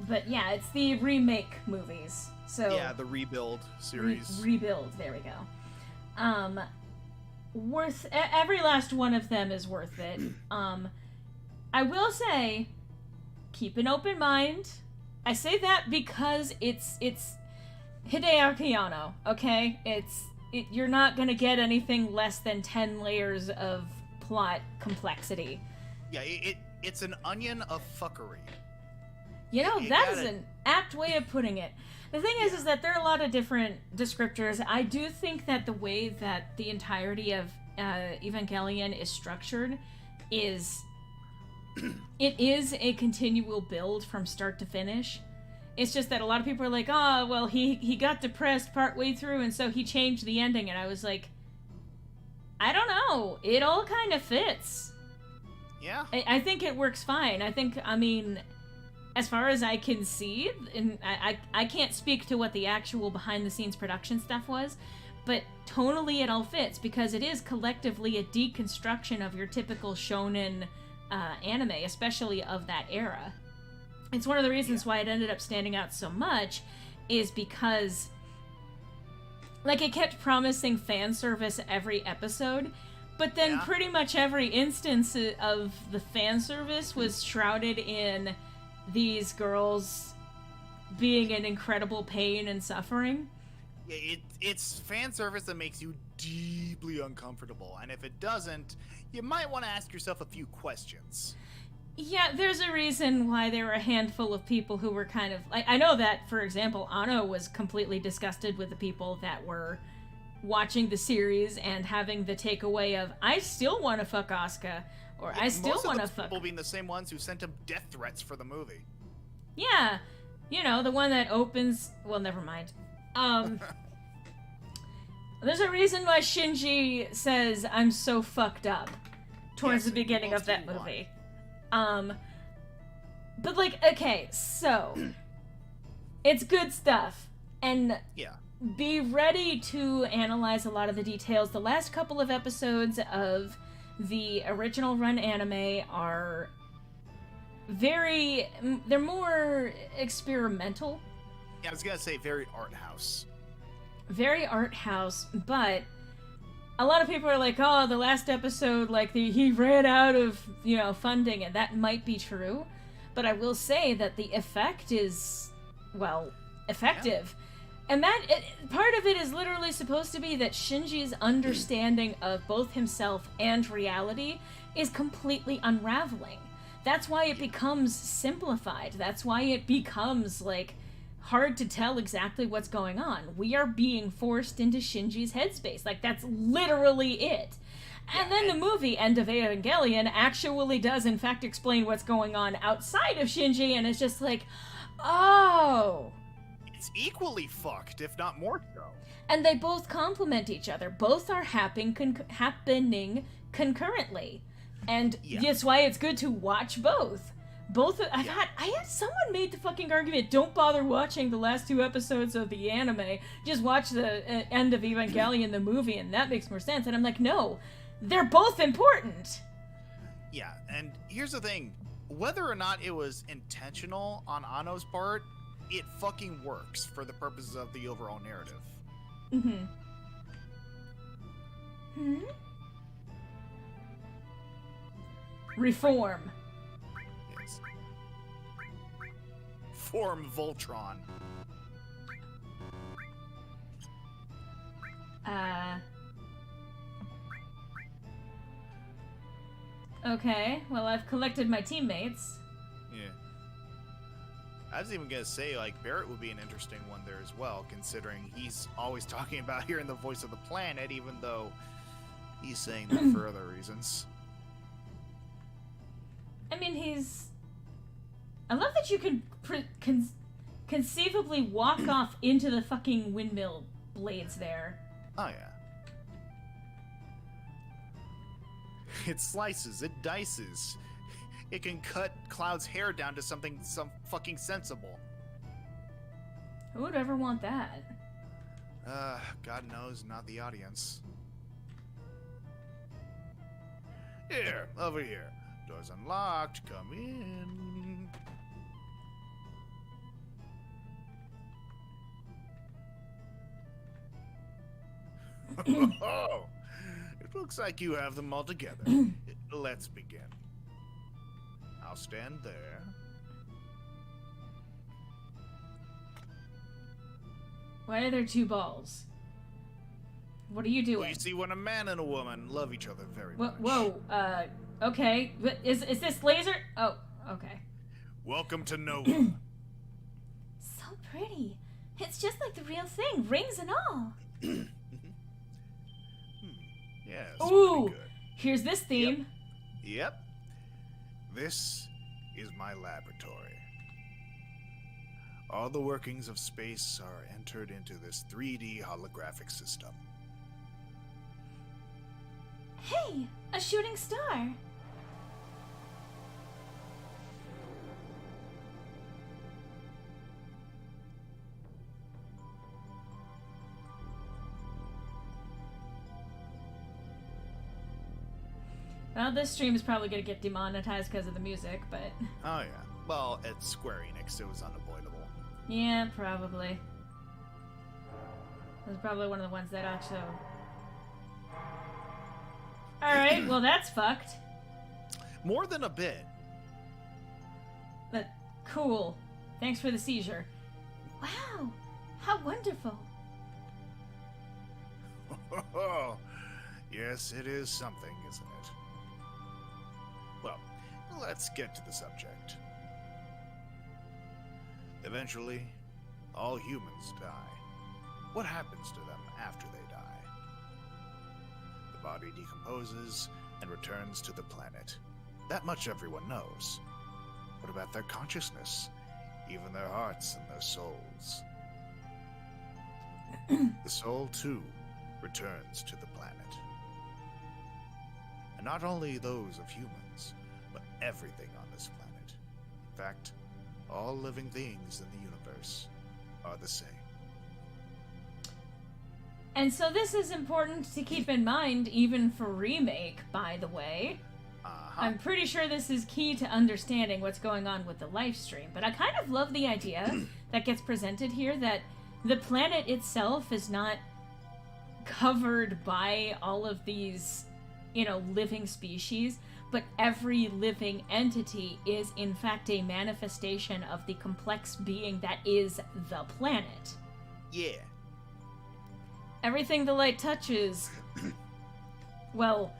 But yeah, it's the remake movies. So yeah, the Rebuild series. Rebuild, there we go. Every last one of them is worth it. I will say, keep an open mind. I say that because it's Hideaki Anno, okay? You're not gonna get anything less than 10 layers of plot complexity. Yeah, it's an onion of fuckery. You know, that is an apt way of putting it. The thing is that there are a lot of different descriptors. I do think that the way that the entirety of Evangelion is structured is... it is a continual build from start to finish. It's just that a lot of people are like, oh, well, he got depressed partway through, and so he changed the ending. And I was like, I don't know. It all kind of fits. Yeah. I think it works fine. I mean... As far as I can see, and I can't speak to what the actual behind-the-scenes production stuff was, but tonally it all fits, because it is collectively a deconstruction of your typical shonen anime, especially of that era. It's one of the reasons why it ended up standing out so much, is because, like, it kept promising fan service every episode, but then pretty much every instance of the fan service was shrouded in these girls being in incredible pain and suffering. Yeah, it's fan service that makes you deeply uncomfortable, and if it doesn't, you might want to ask yourself a few questions. Yeah, there's a reason why there were a handful of people who were kind of... I know that, for example, Anno was completely disgusted with the people that were watching the series and having the takeaway of, I still want to fuck Asuka. Or I still want to fuck. People being the same ones who sent him death threats for the movie. Yeah, you know, the one that opens. Well, never mind. There's a reason why Shinji says "I'm so fucked up" towards the beginning of that movie. But like, okay, so it's good stuff, and be ready to analyze a lot of the details. The last couple of episodes of the original run anime are they're more experimental. Yeah, I was gonna say very art house. Very art house, but a lot of people are like, oh, the last episode, like, he ran out of, funding, and that might be true, but I will say that the effect is, well, effective. Yeah. And part of it is literally supposed to be that Shinji's understanding of both himself and reality is completely unraveling. That's why it becomes simplified. That's why it becomes, like, hard to tell exactly what's going on. We are being forced into Shinji's headspace. Like, that's literally it. And then the movie, End of Evangelion, actually does, in fact, explain what's going on outside of Shinji, and it's just like, oh... It's equally fucked, if not more so. And they both complement each other. Both are happening concurrently. And that's why it's good to watch both. I had someone made the fucking argument, don't bother watching the last 2 episodes of the anime, just watch the end of Evangelion the movie and that makes more sense. And I'm like, no, they're both important. Yeah, and here's the thing. Whether or not it was intentional on Anno's part, it fucking works for the purposes of the overall narrative. Mm-hmm. Reform. Yes. Form Voltron. Okay, well, I've collected my teammates. Yeah. I was even gonna say, like, Barrett would be an interesting one there as well, considering he's always talking about hearing the voice of the planet, even though he's saying that for other reasons. I mean, I love that you can conceivably walk off into the fucking windmill blades there. Oh, yeah. It slices, it dices. It can cut Cloud's hair down to some fucking sensible. Who would ever want that? God knows, not the audience. Here, over here. Door's unlocked, come in. Oh, it looks like you have them all together. Let's begin. I'll stand there. Why are there 2 balls? What are you doing? Well, you see, when a man and a woman love each other very much. Whoa, okay. Is this laser? Oh, okay. Welcome to Nova. So pretty. It's just like the real thing, rings and all. Yes. Ooh, Pretty good. here's this theme. Yep. This is my laboratory. All the workings of space are entered into this 3D holographic system. Hey, a shooting star. Well, this stream is probably going to get demonetized because of the music, but... Oh, yeah. Well, at Square Enix, it was unavoidable. Yeah, probably. It was probably one of the ones that also... Alright, well that's fucked. More than a bit. But, cool. Thanks for the seizure. Wow, how wonderful. Yes, it is something, isn't it? Well, let's get to the subject. Eventually, all humans die. What happens to them after they die? The body decomposes and returns to the planet. That much everyone knows. What about their consciousness? Even their hearts and their souls? The soul, too, returns to the planet. And not only those of humans, but everything on this planet. In fact, all living things in the universe are the same. And so this is important to keep in mind, even for remake, by the way. I'm pretty sure this is key to understanding what's going on with the live stream, but I kind of love the idea that gets presented here that the planet itself is not covered by all of these, living species, but every living entity is in fact a manifestation of the complex being that is the planet. Yeah. Everything the light touches, well,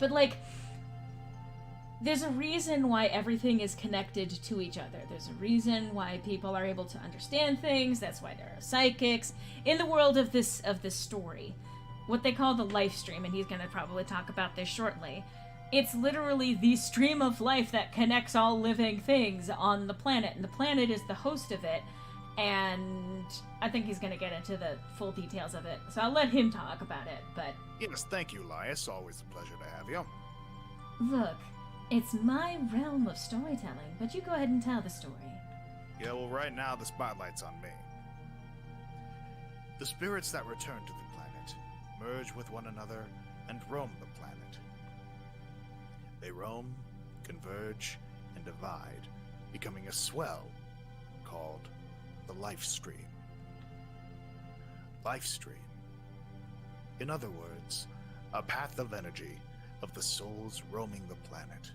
but there's a reason why everything is connected to each other. There's a reason why people are able to understand things. That's why there are psychics in the world of this story. What they call the life stream, and he's going to probably talk about this shortly. It's literally the stream of life that connects all living things on the planet, and the planet is the host of it. And I think he's going to get into the full details of it, so I'll let him talk about it. But Yes, thank you, Elias. Always a pleasure to have you. Look, It's my realm of storytelling, but you go ahead and tell the story. Yeah, well, right now the spotlight's on me. The spirits that return to the planet merge with one another and roam the planet. They roam, converge, and divide, becoming a swell called the life stream. Life stream. In other words, a path of energy of the souls roaming the planet.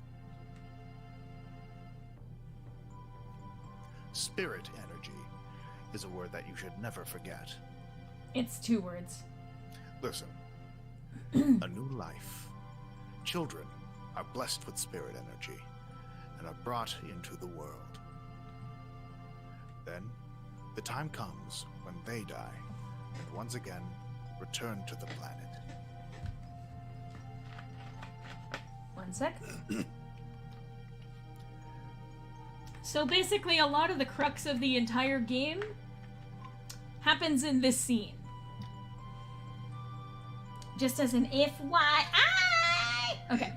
Spirit energy is a word that you should never forget. It's 2 words. Listen, a new life. Children are blessed with spirit energy and are brought into the world. Then, the time comes when they die and once again return to the planet. 1 sec. So basically, a lot of the crux of the entire game happens in this scene. Just as an FYI! Okay.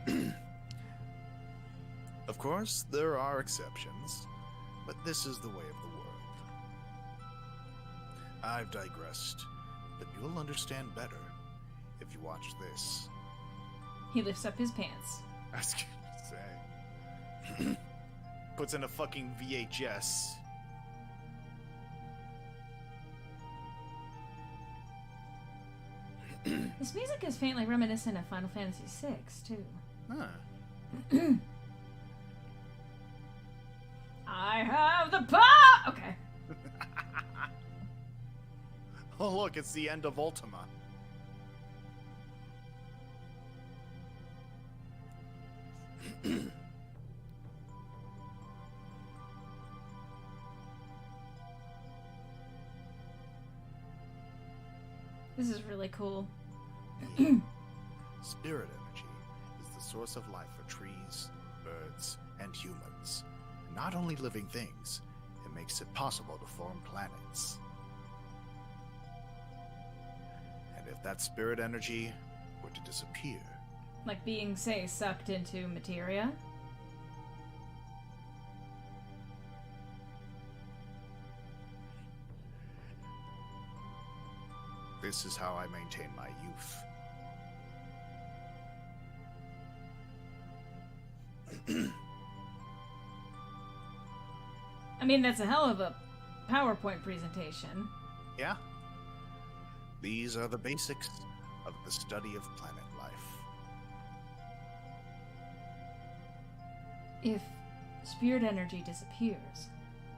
Of course, there are exceptions, but this is the way of the world. I've digressed, but you'll understand better if you watch this. He lifts up his pants. I was gonna say. Puts in a fucking VHS. This music is faintly reminiscent of Final Fantasy VI, too. Huh. I have the power! Okay. Oh look, it's the end of Ultima. This is really cool. Spirit energy is the source of life for trees, birds, and humans. Not only living things, it makes it possible to form planets. And if that spirit energy were to disappear, Like being, say, sucked into materia. this is how I maintain my youth. I mean, that's a hell of a PowerPoint presentation. Yeah? These are the basics of the study of planet life. If spirit energy disappears,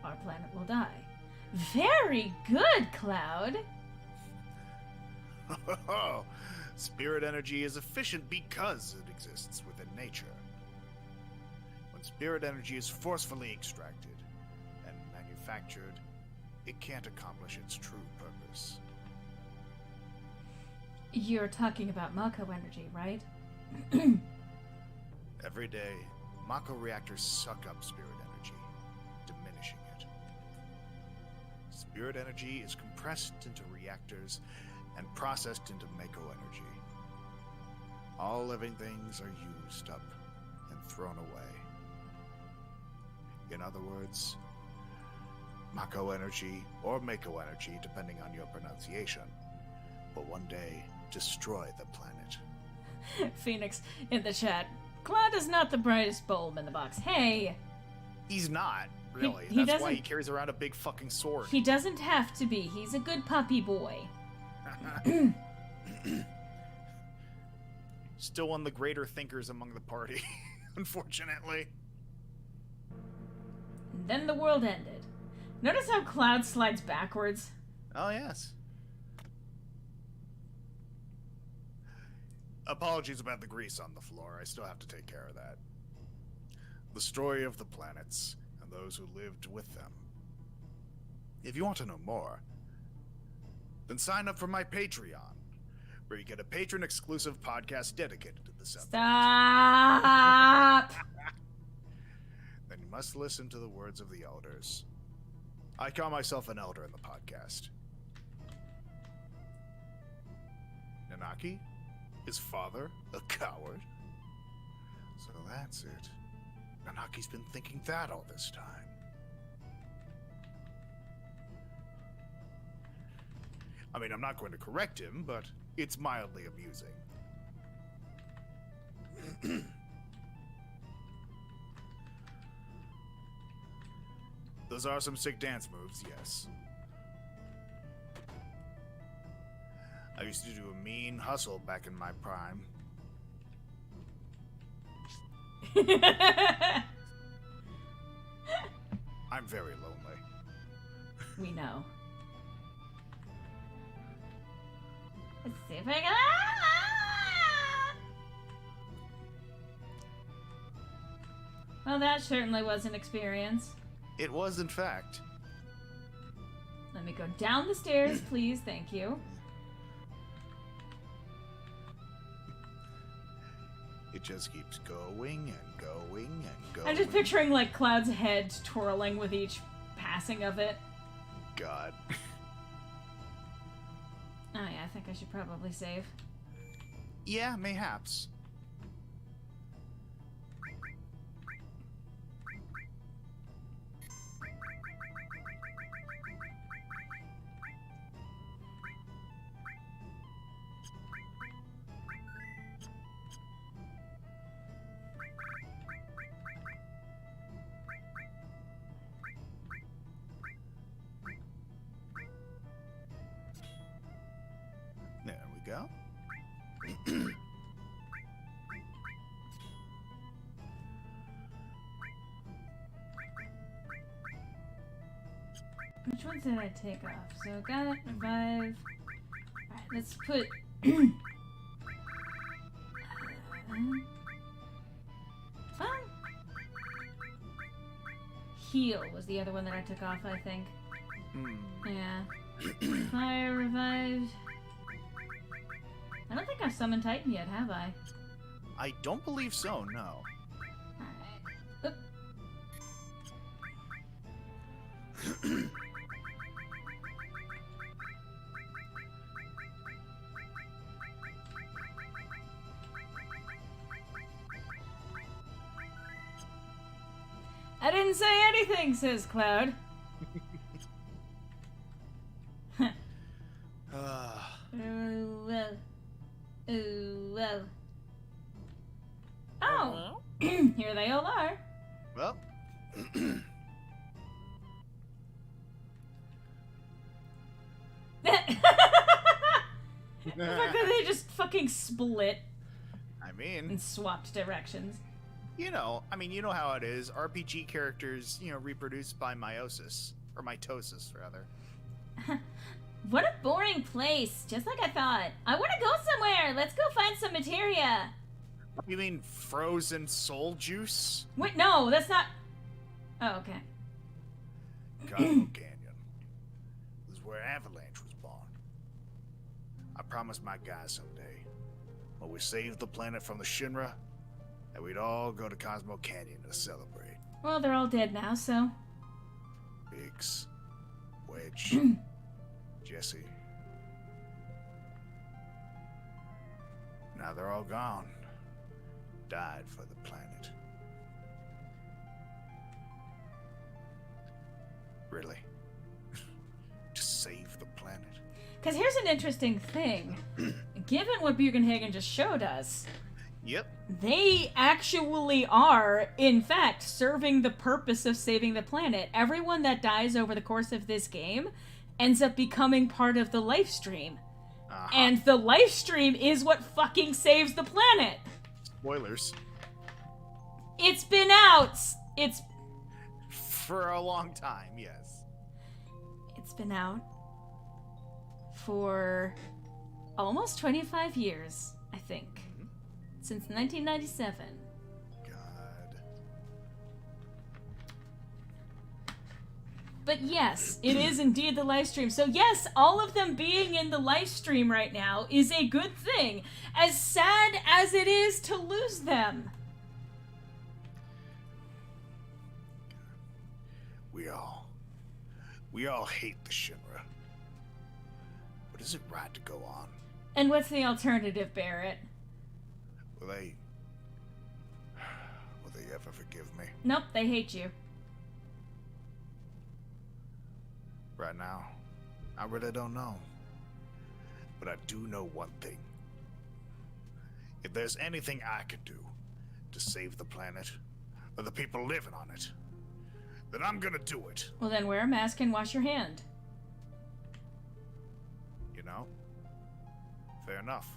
our planet will die. Very good, Cloud! Spirit energy is efficient because it exists within nature. When spirit energy is forcefully extracted and manufactured, it can't accomplish its true purpose. You're talking about Mako energy, right? Every day, Mako reactors suck up spirit energy, diminishing it. Spirit energy is compressed into reactors and processed into Mako energy. All living things are used up and thrown away. In other words, Mako energy, or Mako energy, depending on your pronunciation, will one day destroy the planet. Phoenix in the chat. Cloud is not the brightest bulb in the box. Hey! He's not, really. He That's why he doesn't- carries around a big fucking sword. He doesn't have to be. He's a good puppy boy. Still one of the greater thinkers among the party, unfortunately. And then the world ended. Notice how Cloud slides backwards? Oh, yes. Apologies about the grease on the floor. I still have to take care of that. The story of the planets and those who lived with them. If you want to know more, then sign up for my Patreon, where you get a patron-exclusive podcast dedicated to the subject. Stop! Then you must listen to the words of the elders. I call myself an elder in the podcast. Nanaki? His father? A coward? So that's it. Nanaki's been thinking that all this time. I mean, I'm not going to correct him, but it's mildly amusing. Those are some sick dance moves, yes. I used to do a mean hustle back in my prime. I'm very lonely. We know. Let's see if I can. Well, that certainly was an experience. It was, in fact. Let me go down the stairs, please. Thank you. It just keeps going and going and going. I'm just picturing, like, Cloud's head twirling with each passing of it. God. Oh, yeah, I think I should probably save. Yeah, mayhaps. There we go. Which ones did I take off? So, got it, revive. Alright, let's put... Heal was the other one that I took off, I think. Yeah. Fire, revived. I don't think I've summoned Titan yet, have I? I don't believe so, no. Alright. Oop. I didn't say anything, says Cloud. Oh, well. Oh, well. Oh! Here they all are. Well. The fact that they just fucking split I mean, and swapped directions. you know how it is. RPG characters, reproduce by meiosis. Or mitosis, rather. What a boring place. Just like I thought. I want to go somewhere. Let's go find some materia. You mean frozen soul juice? Wait, no, that's not... Oh, okay. Cosmo Canyon. This is where Avalanche was born. I promised my guys someday, when we saved the planet from the Shinra, that we'd all go to Cosmo Canyon to celebrate. Well, they're all dead now, so... Biggs, Wedge, Jesse. Now they're all gone. Died for the planet. Really? To save the planet? Because here's an interesting thing. Given what Bugenhagen just showed us, Yep. they actually are, in fact, serving the purpose of saving the planet. Everyone that dies over the course of this game ends up becoming part of the life stream. Uh-huh. And the life stream is what fucking saves the planet. Spoilers. It's been out. It's For a long time, yes. It's been out for almost 25 years, I think. Since 1997. God. But yes, it is indeed the live stream. So yes, all of them being in the live stream right now is a good thing. As sad as it is to lose them. We all hate the Shinra. But is it right to go on? And what's the alternative, Barrett? Will they ever ever forgive me. Nope, they hate you. Right now, I really don't know. But I do know one thing. If there's anything I can do to save the planet, or the people living on it, then I'm gonna do it. Well, then wear a mask and wash your hand. You know? Fair enough.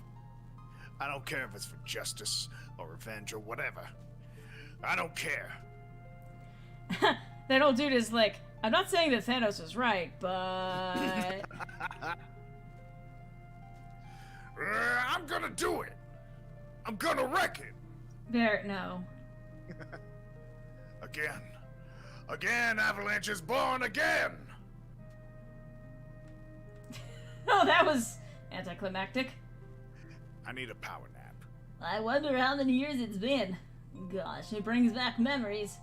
I don't care if it's for justice, or revenge, or whatever. I don't care. That old dude is like, I'm not saying that Thanos is right, but... I'm gonna do it! I'm gonna wreck it! Barrett, no. Again. Again, Avalanche is born again! Oh, that was anticlimactic. I need a power nap. I wonder how many years it's been. Gosh, it brings back memories.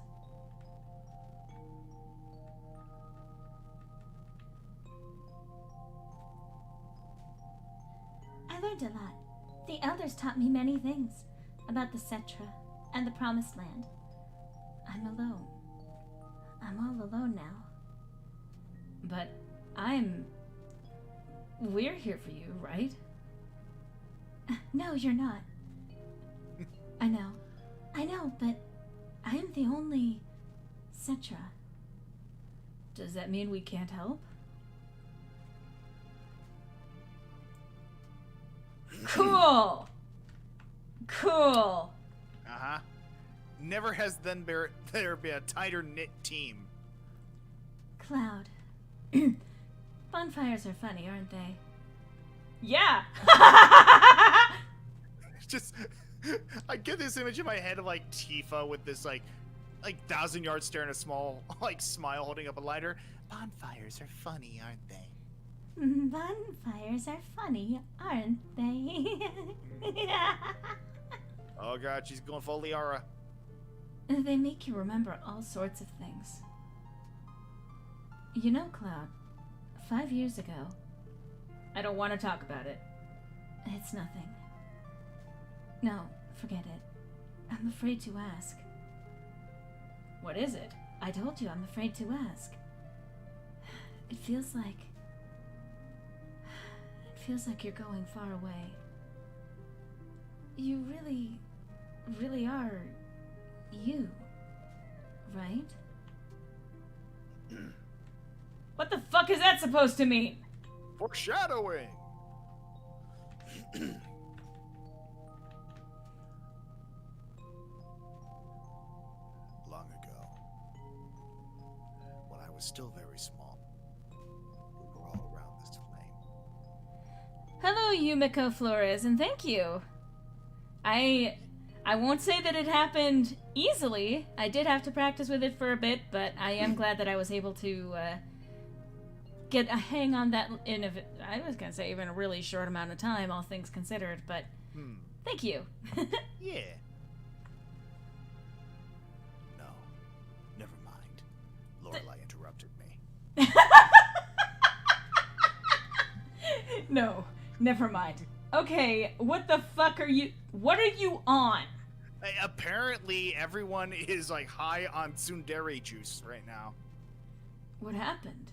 I learned a lot. The elders taught me many things about the Cetra and the Promised Land. I'm alone. I'm all alone now. But we're here for you, right? No, you're not. I know, but I am the only Cetra. Does that mean we can't help? Cool! Cool! Uh-huh. Never has there been a tighter knit team. Cloud. Bonfires are funny, aren't they? Yeah! Just, I get this image in my head of like Tifa with this like 1,000-yard stare and a small like smile holding up a lighter. Bonfires are funny, aren't they? Bonfires are funny, aren't they? Oh god, she's going full Liara. They make you remember all sorts of things. You know, Cloud, 5 years ago... I don't want to talk about it. It's nothing. No, forget it. I'm afraid to ask. What is it? I told you I'm afraid to ask. It feels like you're going far away. You really are you, right? What the fuck is that supposed to mean? Foreshadowing! Long ago, when I was still very small, we were all around this flame. Hello, Yumiko Flores, and thank you. I won't say that it happened easily. I did have to practice with it for a bit, but I am glad that I was able to get a hang on that I was gonna say even a really short amount of time, all things considered, but thank you. Yeah. No, never mind. Lorelai interrupted me. No, never mind. Okay, what the fuck are you on? Apparently, everyone is like high on tsundere juice right now. What happened?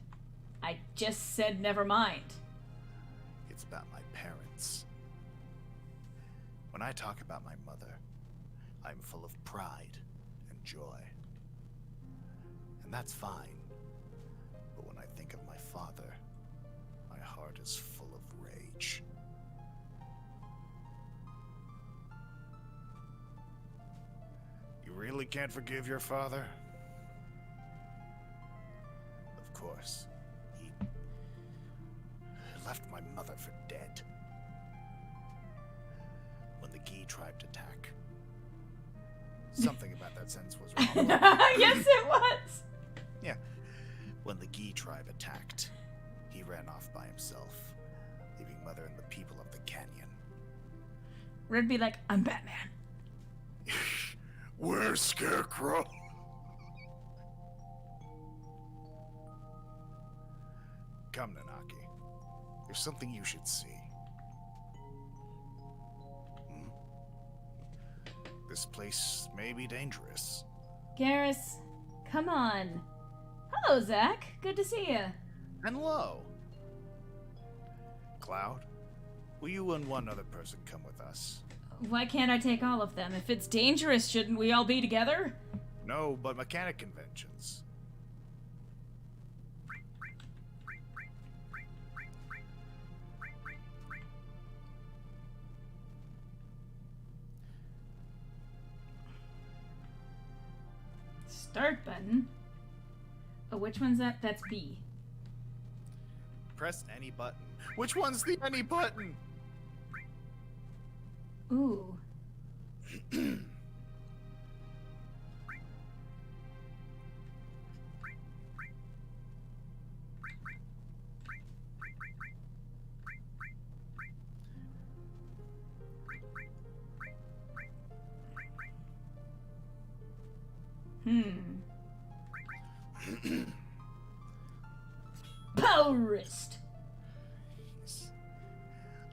I just said never mind. It's about my parents. When I talk about my mother, I'm full of pride and joy. And that's fine. But when I think of my father, my heart is full of rage. You really can't forgive your father? Of course. He left my mother for dead. When the Gi tribe attacked. Something about that sentence was wrong. Yes, it was. Yeah. When the Gi tribe attacked, he ran off by himself, leaving Mother and the people of the canyon. Red'd be like, I'm Batman. Where's Scarecrow? Come, Nanaki. There's something you should see. This place may be dangerous, Garrus, come on. Hello, Zach. Good to see you. And lo. Cloud, will you and one other person come with us? Why can't I take all of them? If it's dangerous, shouldn't we all be together? No, but mechanic conventions. Start button. Oh, which one's that? That's B. Press any button. Which one's the any button? Ooh. Power wrist. Yes.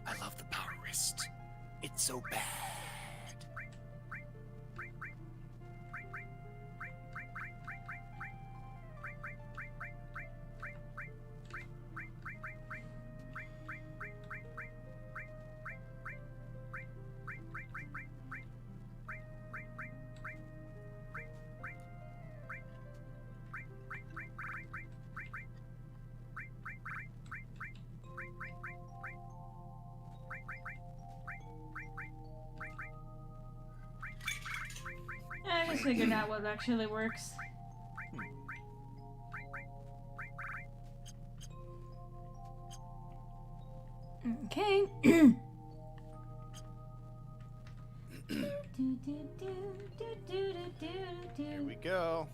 I love the power wrist. It's so bad. I just figured out what actually works. Okay. Here we go.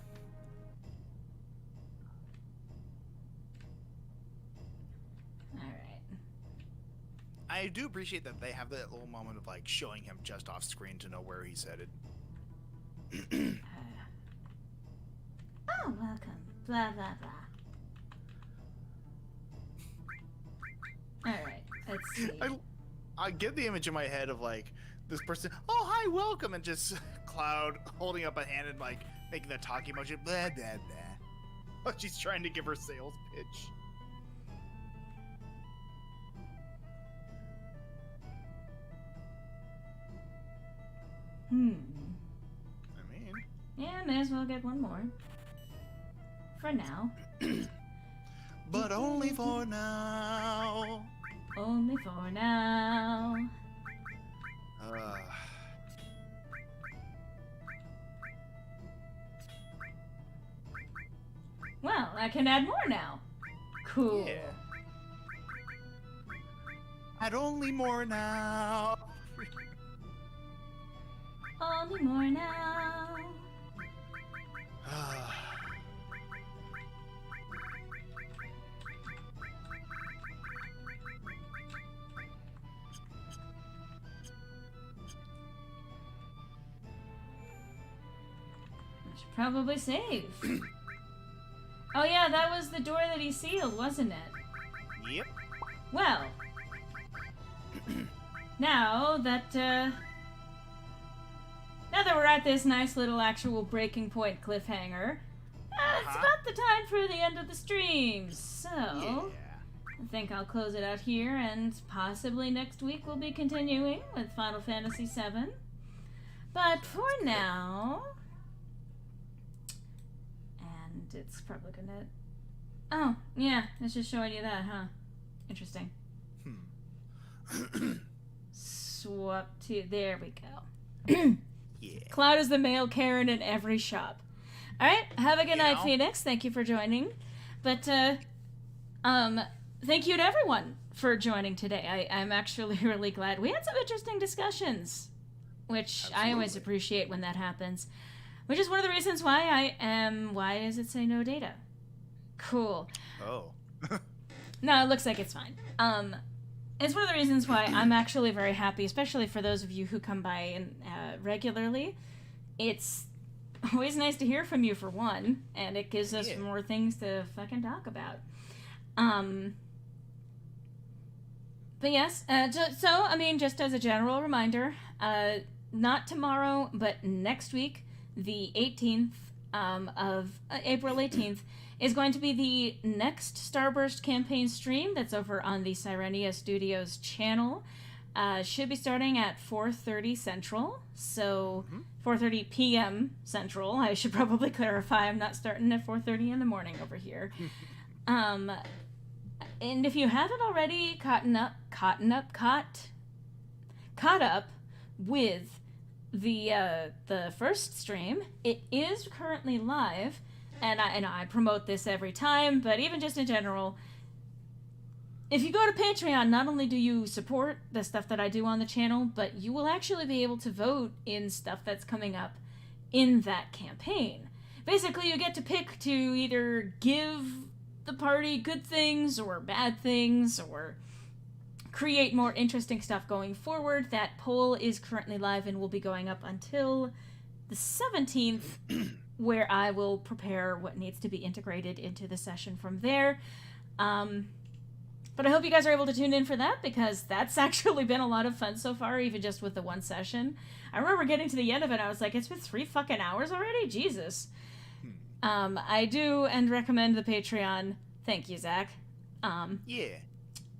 Alright. I do appreciate that they have that little moment of like showing him just off screen to know where he's headed. Oh, welcome. Blah, blah, blah. Alright, let's see. I get the image in my head of like this person, oh hi, welcome, and just Cloud holding up a hand and like making the talking motion, blah blah blah. She's trying to give her sales pitch. I mean, Yeah, may as well get one more. For now. but only for now. Only for now. Well, I can add more now. Cool. Yeah. Add only more now. Only more now. I should probably save. Oh yeah, that was the door that he sealed, wasn't it? Yep. Well, now that we're at this nice little actual breaking point cliffhanger, it's about the time for the end of the stream. So, Yeah. I think I'll close it out here, and possibly next week we'll be continuing with Final Fantasy VII. But for now, and it's probably gonna. Oh, yeah, it's just showing you that, huh? Interesting. Swap to. There we go. Yeah. Cloud is the male Karen in every shop. Alright, have a good night, know? Phoenix. Thank you for joining. But, thank you to everyone for joining today. I'm actually really glad. We had some interesting discussions, which I always appreciate when that happens. Which is one of the reasons why I am... Why does it say no data? Cool. Oh. No, it looks like it's fine. It's one of the reasons why I'm actually very happy, especially for those of you who come by and regularly. It's always nice to hear from you, for one, and it gives us more things to fucking talk about. But yes, so, I mean, just as a general reminder, not tomorrow, but next week, the 18th, of April 18th is going to be the next Starburst campaign stream that's over on the Sirenia Studios channel. Should be starting at 4:30 Central, so 4:30 p.m. Central. I should probably clarify I'm not starting at 4:30 in the morning over here. And if you haven't already caught up with the first stream, it is currently live, and I promote this every time, but even just in general, if you go to Patreon, not only do you support the stuff that I do on the channel, but you will actually be able to vote in stuff that's coming up in that campaign. Basically, you get to pick to either give the party good things or bad things, or create more interesting stuff going forward. That poll is currently live and will be going up until the 17th, where I will prepare what needs to be integrated into the session from there. But I hope you guys are able to tune in for that, because that's actually been a lot of fun so far, even just with the one session. I remember getting to the end of it, I was like, it's been 3 fucking hours already? Jesus. I do and recommend the Patreon. Thank you, Zach. Yeah.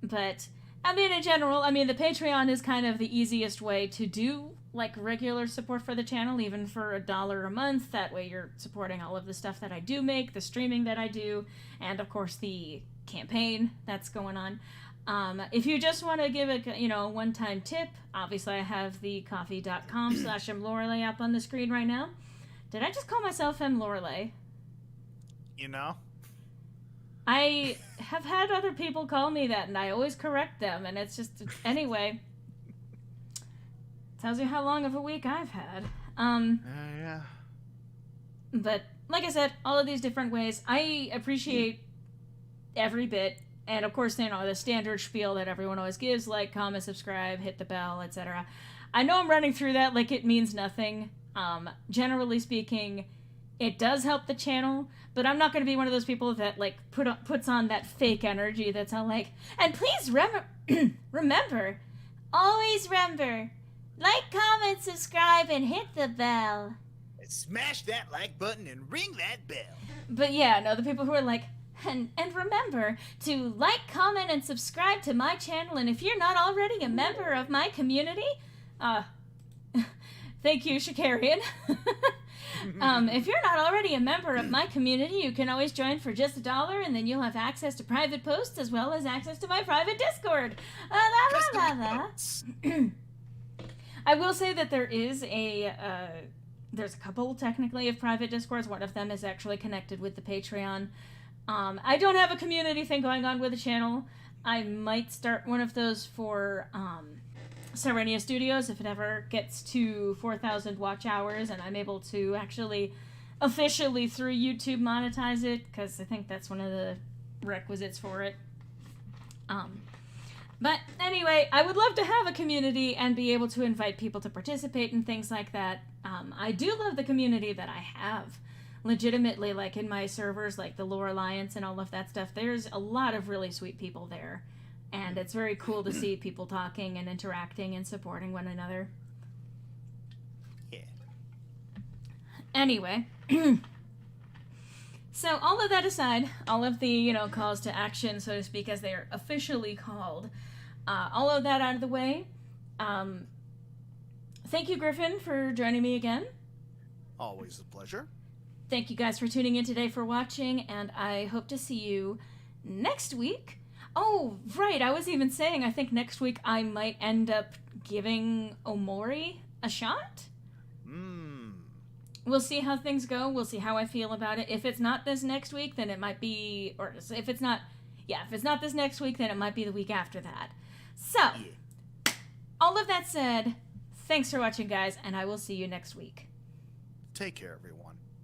But, I mean, in general, the Patreon is kind of the easiest way to do, like, regular support for the channel, even for $1 a month. That way you're supporting all of the stuff that I do make, the streaming that I do, and, of course, the campaign that's going on. If you just want to give a one-time tip, obviously I have the coffee.com/mlorelei up on the screen right now. Did I just call myself M. Lorelei? You know? I have had other people call me that, and I always correct them, and it's just... Anyway. Tells you how long of a week I've had. Yeah. But, like I said, all of these different ways, I appreciate every bit. And, of course, the standard spiel that everyone always gives, like, comment, subscribe, hit the bell, etc. I know I'm running through that like it means nothing. Generally speaking, it does help the channel, but I'm not going to be one of those people that, like, puts on that fake energy that's all like, and please remember, always remember, like, comment, subscribe, and hit the bell. And smash that like button and ring that bell. But yeah, no, the people who are like, and remember to like, comment, and subscribe to my channel, and if you're not already a member of my community, thank you, Shakarian. If you're not already a member of my community, you can always join for just $1, and then you'll have access to private posts as well as access to my private Discord. I will say that there is there's a couple technically of private Discords. One of them is actually connected with the Patreon. I don't have a community thing going on with the channel. I might start one of those for Sirenia Studios if it ever gets to 4,000 watch hours and I'm able to actually officially through YouTube monetize it, because I think that's one of the requisites for it. But anyway, I would love to have a community and be able to invite people to participate and things like that. I do love the community that I have. Legitimately, like in my servers, like the Lore Alliance and all of that stuff, there's a lot of really sweet people there. And it's very cool to see people talking and interacting and supporting one another. Yeah. Anyway. So all of that aside, all of the, calls to action, so to speak, as they are officially called, all of that out of the way, thank you, Griffin, for joining me again. Always a pleasure. Thank you guys for tuning in today, for watching, and I hope to see you next week. Oh, right, I was even saying I think next week I might end up giving Omori a shot. We'll see how things go. We'll see how I feel about it. If it's not this next week, then it might be, or if it's not this next week, then it might be the week after that. So, all of that said, thanks for watching, guys, and I will see you next week. Take care, everyone.